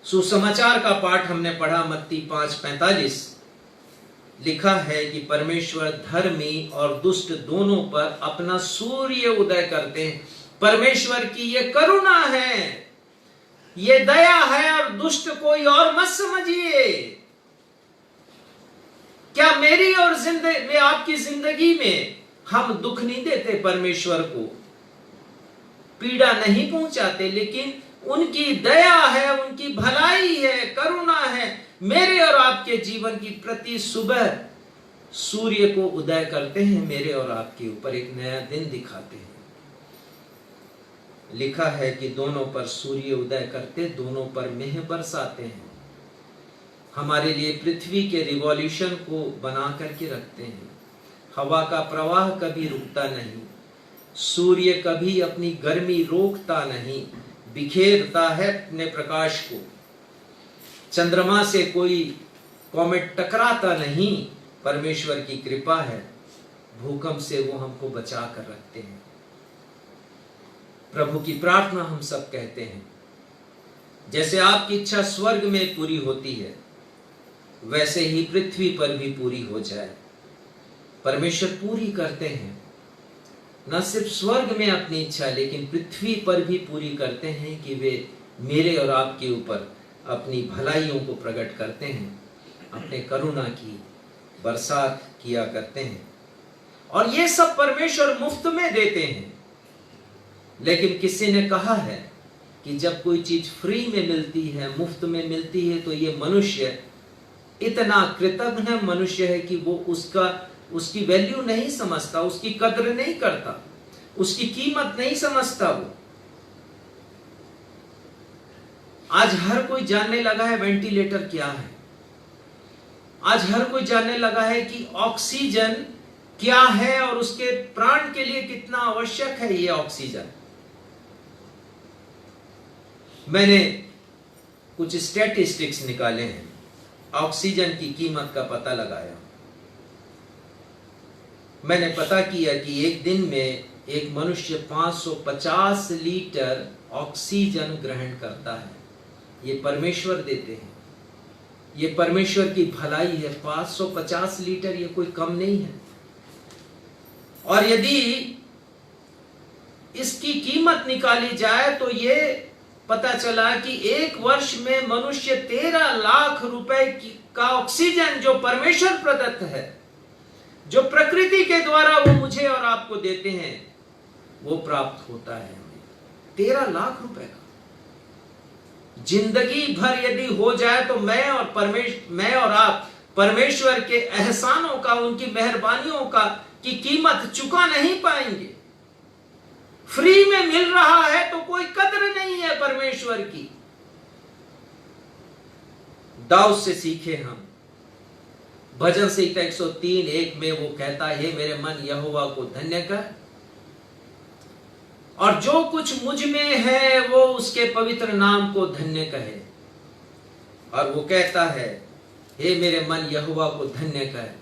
सुसमाचार का पाठ हमने पढ़ा, मत्ती 5:45। लिखा है कि परमेश्वर धर्मी और दुष्ट दोनों पर अपना सूर्य उदय करते हैं। परमेश्वर की ये करुणा है, ये दया है, और दुष्ट कोई और मत समझिए। क्या मेरी और में आपकी जिंदगी में हम दुख नहीं देते परमेश्वर को, पीड़ा नहीं पहुंचाते, लेकिन उनकी दया है, उनकी भलाई है, करुणा है, मेरे और आपके जीवन की प्रति सुबह सूर्य को उदय करते हैं, मेरे और आपके ऊपर एक नया दिन दिखाते हैं। लिखा है कि दोनों पर सूर्य उदय करते, दोनों पर मेह बरसाते हैं। हमारे लिए पृथ्वी के रिवॉल्यूशन को बना करके रखते हैं। हवा का प्रवाह कभी रुकता नहीं, सूर्य कभी अपनी गर्मी रोकता नहीं, बिखेरता है अपने प्रकाश को। चंद्रमा से कोई कॉमेट टकराता नहीं, परमेश्वर की कृपा है। भूकंप से वो हमको बचा कर रखते हैं। प्रभु की प्रार्थना हम सब कहते हैं, जैसे आपकी इच्छा स्वर्ग में पूरी होती है, वैसे ही पृथ्वी पर भी पूरी हो जाए। परमेश्वर पूरी करते हैं, न सिर्फ स्वर्ग में अपनी इच्छा, लेकिन पृथ्वी पर भी पूरी करते हैं कि वे मेरे और आपके ऊपर अपनी भलाइयों को प्रकट करते हैं, अपने करुणा की बरसात किया करते हैं। और ये सब परमेश्वर मुफ्त में देते हैं। लेकिन किसी ने कहा है कि जब कोई चीज फ्री में मिलती है, मुफ्त में मिलती है, तो ये मनुष्य इतना कृतघ्न मनुष्य है कि वो उसकी वैल्यू नहीं समझता, उसकी कद्र नहीं करता, उसकी कीमत नहीं समझता। वो आज हर कोई जानने लगा है वेंटिलेटर क्या है। आज हर कोई जानने लगा है कि ऑक्सीजन क्या है और उसके प्राण के लिए कितना आवश्यक है ये ऑक्सीजन। मैंने कुछ स्टैटिस्टिक्स निकाले हैं, ऑक्सीजन की कीमत का पता लगाया। मैंने पता किया कि एक दिन में एक मनुष्य 550 लीटर ऑक्सीजन ग्रहण करता है। ये परमेश्वर देते हैं, ये परमेश्वर की भलाई है। 550 लीटर ये कोई कम नहीं है। और यदि इसकी कीमत निकाली जाए तो ये पता चला कि एक वर्ष में मनुष्य 13 लाख रुपए का ऑक्सीजन जो परमेश्वर प्रदत्त है, जो प्रकृति के द्वारा वो मुझे और आपको देते हैं, वो प्राप्त होता है हमें। 13 लाख रुपए का जिंदगी भर यदि हो जाए तो मैं और आप परमेश्वर के एहसानों का, उनकी मेहरबानियों का की कीमत चुका नहीं पाएंगे। फ्री में मिल रहा है तो कोई कद्र नहीं है परमेश्वर की। दाऊद से सीखे हम। भजन संहिता 103:1 में वो कहता है, हे मेरे मन यहोवा को धन्य कर, और जो कुछ मुझ में है वो उसके पवित्र नाम को धन्य कहे। और वो कहता है, हे मेरे मन यहोवा को धन्य कर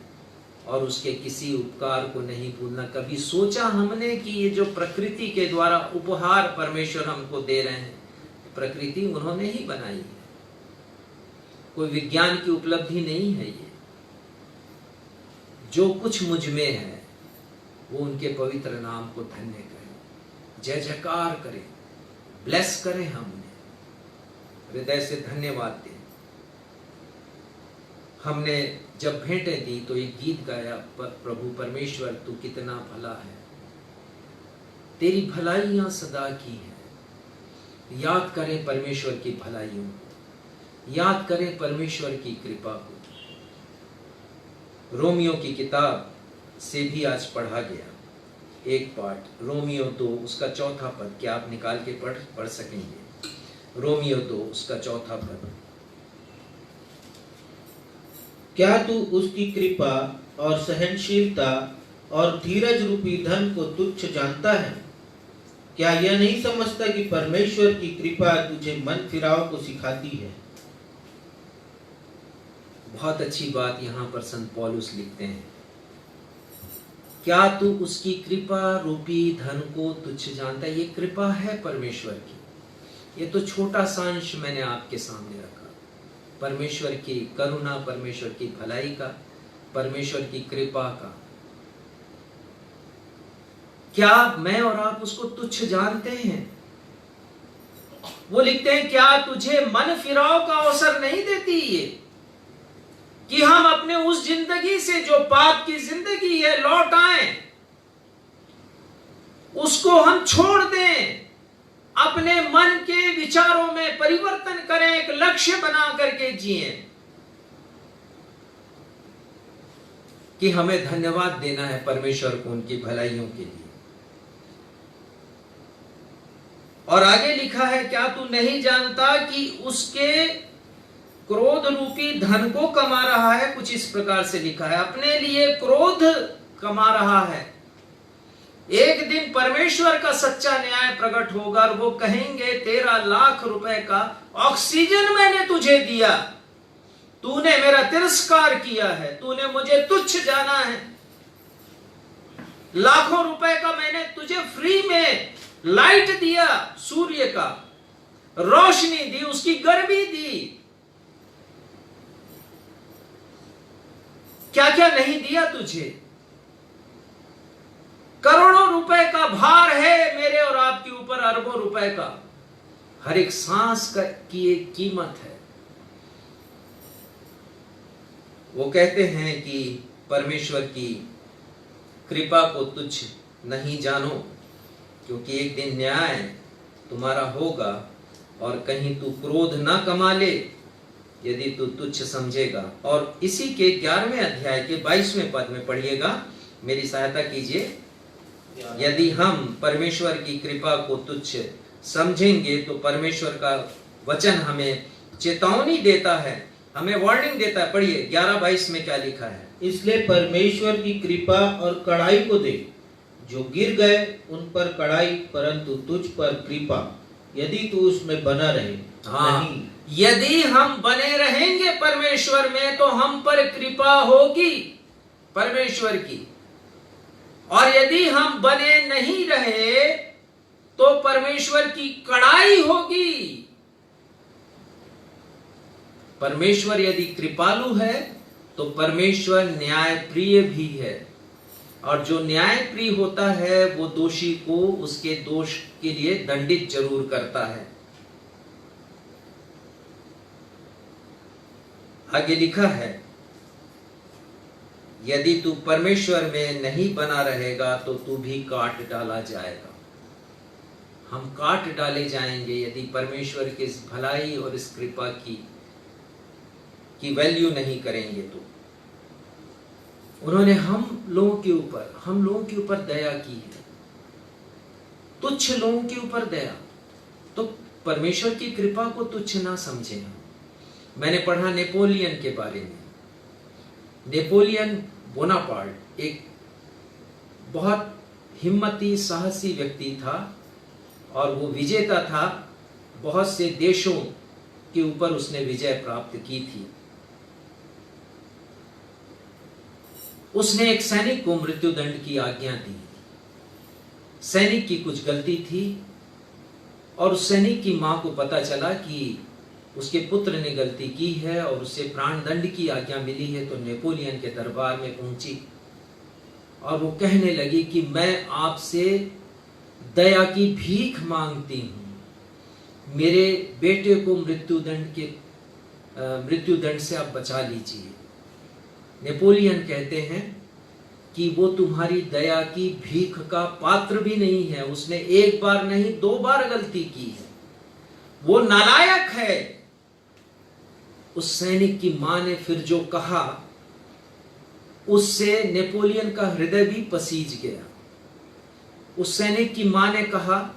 और उसके किसी उपकार को नहीं भूलना। कभी सोचा हमने कि ये जो प्रकृति के द्वारा उपहार परमेश्वर हमको दे रहे हैं, प्रकृति उन्होंने ही बनाई है, कोई विज्ञान की उपलब्धि नहीं है। ये जो कुछ मुझ में है वो उनके पवित्र नाम को धन्य करें, जय जयकार करें, ब्लेस करें, हम उन्हें हृदय से धन्यवाद दें। हमने जब भेंटें दी तो एक गीत गाया, प्रभु परमेश्वर तू कितना भला है, तेरी भलाइयां सदा की है। याद करें परमेश्वर की भलाइयों को, याद करें परमेश्वर की कृपा को। रोमियो की किताब से भी आज पढ़ा गया एक पाठ, रोमियो 2 उसका 4 पद, क्या आप निकाल के पढ़ सकेंगे? रोमियो 2 उसका 4 पद। क्या तू उसकी कृपा और सहनशीलता और धीरज रूपी धन को तुच्छ जानता है? क्या यह नहीं समझता कि परमेश्वर की कृपा तुझे मन फिराव को सिखाती है? बहुत अच्छी बात यहाँ पर संत पौलुस लिखते हैं, क्या तू उसकी कृपा रूपी धन को तुच्छ जानता है। ये कृपा है परमेश्वर की। ये तो छोटा सा अंश मैंने आपके सामने रखा, परमेश्वर की करुणा, परमेश्वर की भलाई का, परमेश्वर की कृपा का। क्या मैं और आप उसको तुच्छ जानते हैं? वो लिखते हैं, क्या तुझे मन फिराव का अवसर नहीं देती ये कि हम अपने उस जिंदगी से जो पाप की जिंदगी है लौट आए, उसको हम छोड़ दें, अपने मन के विचारों में परिवर्तन करें, एक लक्ष्य बना करके जिए कि हमें धन्यवाद देना है परमेश्वर को उनकी भलाइयों के लिए। और आगे लिखा है, क्या तू नहीं जानता कि उसके क्रोध रूपी धन को कमा रहा है। कुछ इस प्रकार से लिखा है, अपने लिए क्रोध कमा रहा है। एक दिन परमेश्वर का सच्चा न्याय प्रकट होगा और वो कहेंगे, 13 लाख रुपए का ऑक्सीजन मैंने तुझे दिया, तूने मेरा तिरस्कार किया है, तूने मुझे तुच्छ जाना है। लाखों रुपए का मैंने तुझे फ्री में लाइट दिया, सूर्य का रोशनी दी, उसकी गर्मी दी, क्या क्या नहीं दिया तुझे। करोड़ों रुपए का भार है मेरे और आपके ऊपर, अरबों रुपए का। हर एक सांस की एक कीमत है। वो कहते हैं कि परमेश्वर की कृपा को तुच्छ नहीं जानो, क्योंकि एक दिन न्याय तुम्हारा होगा और कहीं तू क्रोध ना कमा ले यदि तू तुच्छ समझेगा। और इसी के 11वें अध्याय के 22वें पद में पढ़िएगा, मेरी सहायता कीजिए। यदि हम परमेश्वर की कृपा को तुच्छ समझेंगे तो परमेश्वर का वचन हमें चेतावनी देता है, हमें वार्निंग देता है। पढ़िए 11:22 में क्या लिखा है। इसलिए परमेश्वर की कृपा और कड़ाई को देख, जो गिर गए उन पर कड़ाई, परंतु तुझ पर कृपा, यदि तू उसमें बना रहे। नहीं, यदि हम बने रहेंगे परमेश्वर में तो हम पर कृपा होगी परमेश्वर की, और यदि हम बने नहीं रहे तो परमेश्वर की कड़ाई होगी। परमेश्वर यदि कृपालु है तो परमेश्वर न्याय प्रिय भी है, और जो न्याय प्रिय होता है वो दोषी को उसके दोष के लिए दंडित जरूर करता है। आगे लिखा है, यदि तू परमेश्वर में नहीं बना रहेगा तो तू भी काट डाला जाएगा। हम काट डाले जाएंगे यदि परमेश्वर की इस भलाई और इस कृपा की वैल्यू नहीं करेंगे तो। उन्होंने हम लोगों के ऊपर दया की है, तुच्छ लोगों के ऊपर दया। तो परमेश्वर की कृपा को तुच्छ ना समझे हम। मैंने पढ़ा नेपोलियन के बारे में। नेपोलियन बोनापार्ट एक बहुत हिम्मती साहसी व्यक्ति था और वो विजेता था। बहुत से देशों के ऊपर उसने विजय प्राप्त की थी। उसने एक सैनिक को मृत्युदंड की आज्ञा दी। सैनिक की कुछ गलती थी और उस सैनिक की मां को पता चला कि उसके पुत्र ने गलती की है और उसे प्राणदंड की आज्ञा मिली है। तो नेपोलियन के दरबार में पहुंची और वो कहने लगी कि मैं आपसे दया की भीख मांगती हूं, मेरे बेटे को मृत्युदंड से आप बचा लीजिए। नेपोलियन कहते हैं कि वो तुम्हारी दया की भीख का पात्र भी नहीं है। उसने एक बार नहीं 2 बार गलती की है, वो नालायक है। उस सैनिक की मां ने फिर जो कहा उससे नेपोलियन का हृदय भी पसीज गया। उस सैनिक की मां ने कहा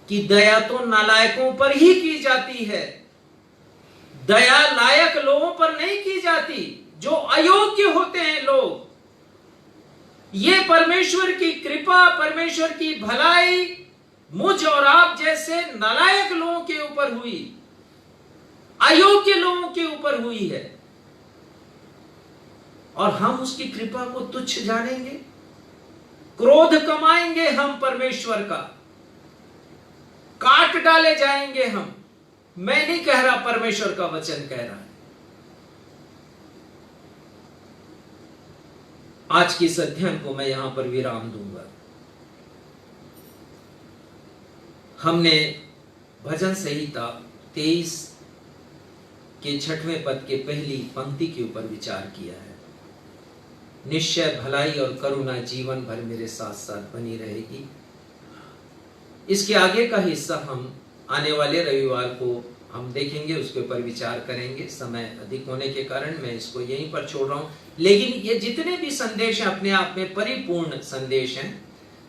कि दया तो नालायकों पर ही की जाती है, दया लायक लोगों पर नहीं की जाती, जो अयोग्य होते हैं लोग। ये परमेश्वर की कृपा, परमेश्वर की भलाई मुझ और आप जैसे नालायक लोगों के ऊपर हुई, अयोग्य लोगों के ऊपर हुई है, और हम उसकी कृपा को तुच्छ जानेंगे, क्रोध कमाएंगे हम परमेश्वर का, काट डाले जाएंगे हम। मैं नहीं कह रहा, परमेश्वर का वचन कह रहा है। आज के इस अध्ययन को मैं यहां पर विराम दूंगा। हमने भजन संहिता 23 के 6वें पद के पहली पंक्ति के ऊपर विचार किया है। निश्चय भलाई और करुणा जीवन भर मेरे साथ साथ बनी रहेगी। इसके आगे का हिस्सा हम आने वाले रविवार को हम देखेंगे, उसके ऊपर विचार करेंगे। समय अधिक होने के कारण मैं इसको यहीं पर छोड़ रहा हूं, लेकिन ये जितने भी संदेश हैं अपने आप में परिपूर्ण संदेश हैं,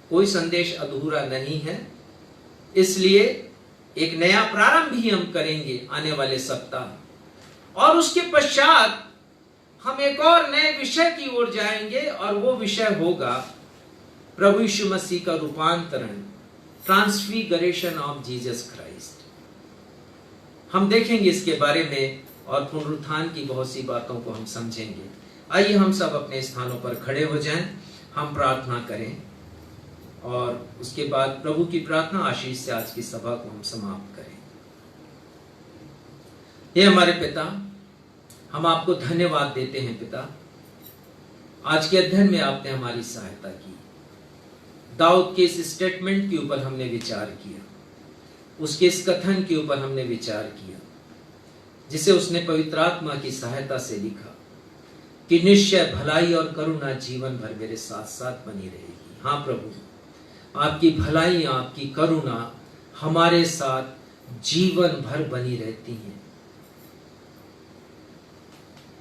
कोई संदेश अधूरा नहीं है। इसलिए एक नया प्रारंभ भी हम करेंगे आने वाले सप्ताह, और उसके पश्चात हम एक और नए विषय की ओर जाएंगे, और वो विषय होगा प्रभु यीशु मसीह का रूपांतरण, ट्रांसफिगरेशन ऑफ जीसस क्राइस्ट। हम देखेंगे इसके बारे में, और पुनरुत्थान की बहुत सी बातों को हम समझेंगे। आइए हम सब अपने स्थानों पर खड़े हो जाएं, हम प्रार्थना करें, और उसके बाद प्रभु की प्रार्थना आशीष से आज की सभा को हम समाप्त करें। हे हमारे पिता, हम आपको धन्यवाद देते हैं पिता, आज के अध्ययन में आपने हमारी सहायता की। दाऊद के इस स्टेटमेंट के ऊपर हमने विचार किया, उसके इस कथन के ऊपर हमने विचार किया, जिसे उसने पवित्र आत्मा की सहायता से लिखा कि निश्चय भलाई और करुणा जीवन भर मेरे साथ साथ बनी रहेगी। हाँ प्रभु, आपकी भलाई, आपकी करुणा हमारे साथ जीवन भर बनी रहती है।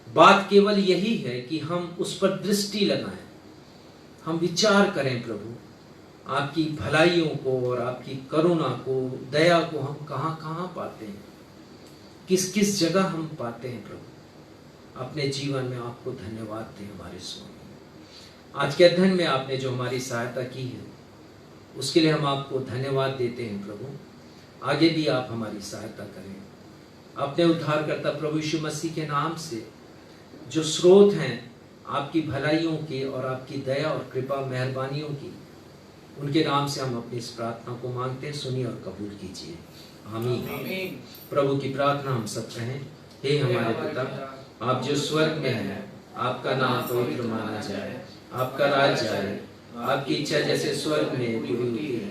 बात केवल यही है कि हम उस पर दृष्टि लगाएं, हम विचार करें प्रभु, आपकी भलाइयों को और आपकी करुणा को, दया को हम कहां कहां पाते हैं, किस किस जगह हम पाते हैं प्रभु। अपने जीवन में आपको धन्यवाद दें हमारे स्वामी। आज के अध्ययन में आपने जो हमारी सहायता की है, उसके लिए हम आपको धन्यवाद देते हैं प्रभु। आगे भी आप हमारी सहायता करें। अपने उद्धारकर्ता प्रभु यीशु मसीह के नाम से जो स्रोत हैं आपकी भलाइयों के और आपकी दया और कृपा मेहरबानियों की, उनके नाम से हम अपनी इस प्रार्थना को मांगते हैं। सुनिए और कबूल कीजिए। आमीन। प्रभु की प्रार्थना हम सब कहें। हे हमारे पिता, आप जो स्वर्ग में हैं, आपका नाम पवित्र माना जाए, आपका राज्य आए, आपकी इच्छा जैसे स्वर्ग में पूरी होती है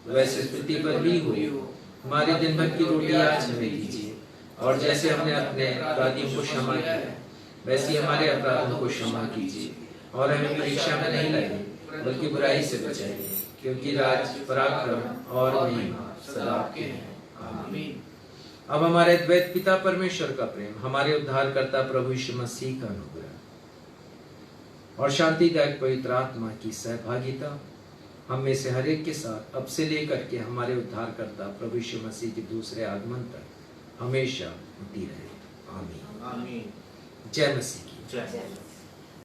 वैसे पृथ्वी पर भी हुई हो। हमारे दिन भर की रोटी आज हमें दीजिए, और जैसे हमने अपने अपराधियों को क्षमा किया वैसे हमारे अपराधों को क्षमा कीजिए, और हमें परीक्षा में नहीं लाइए बल्कि बुराई से बचाइए, क्योंकि राज्य, पराक्रम और महिमा सदा आपके हैं। आमीन। अब हमारे द्वैत पिता परमेश्वर का प्रेम, हमारे उद्धारकर्ता प्रभु यीशु मसीह का अनुग्रह और शांतिदायक पवित्र आत्मा की सहभागिता हम में से हर एक के साथ अब से लेकर के हमारे उद्धारकर्ता प्रभु यीशु मसीह के दूसरे आगमन तक हमेशा होती रहे। आमीन। आमीन। जय मसीह की जय।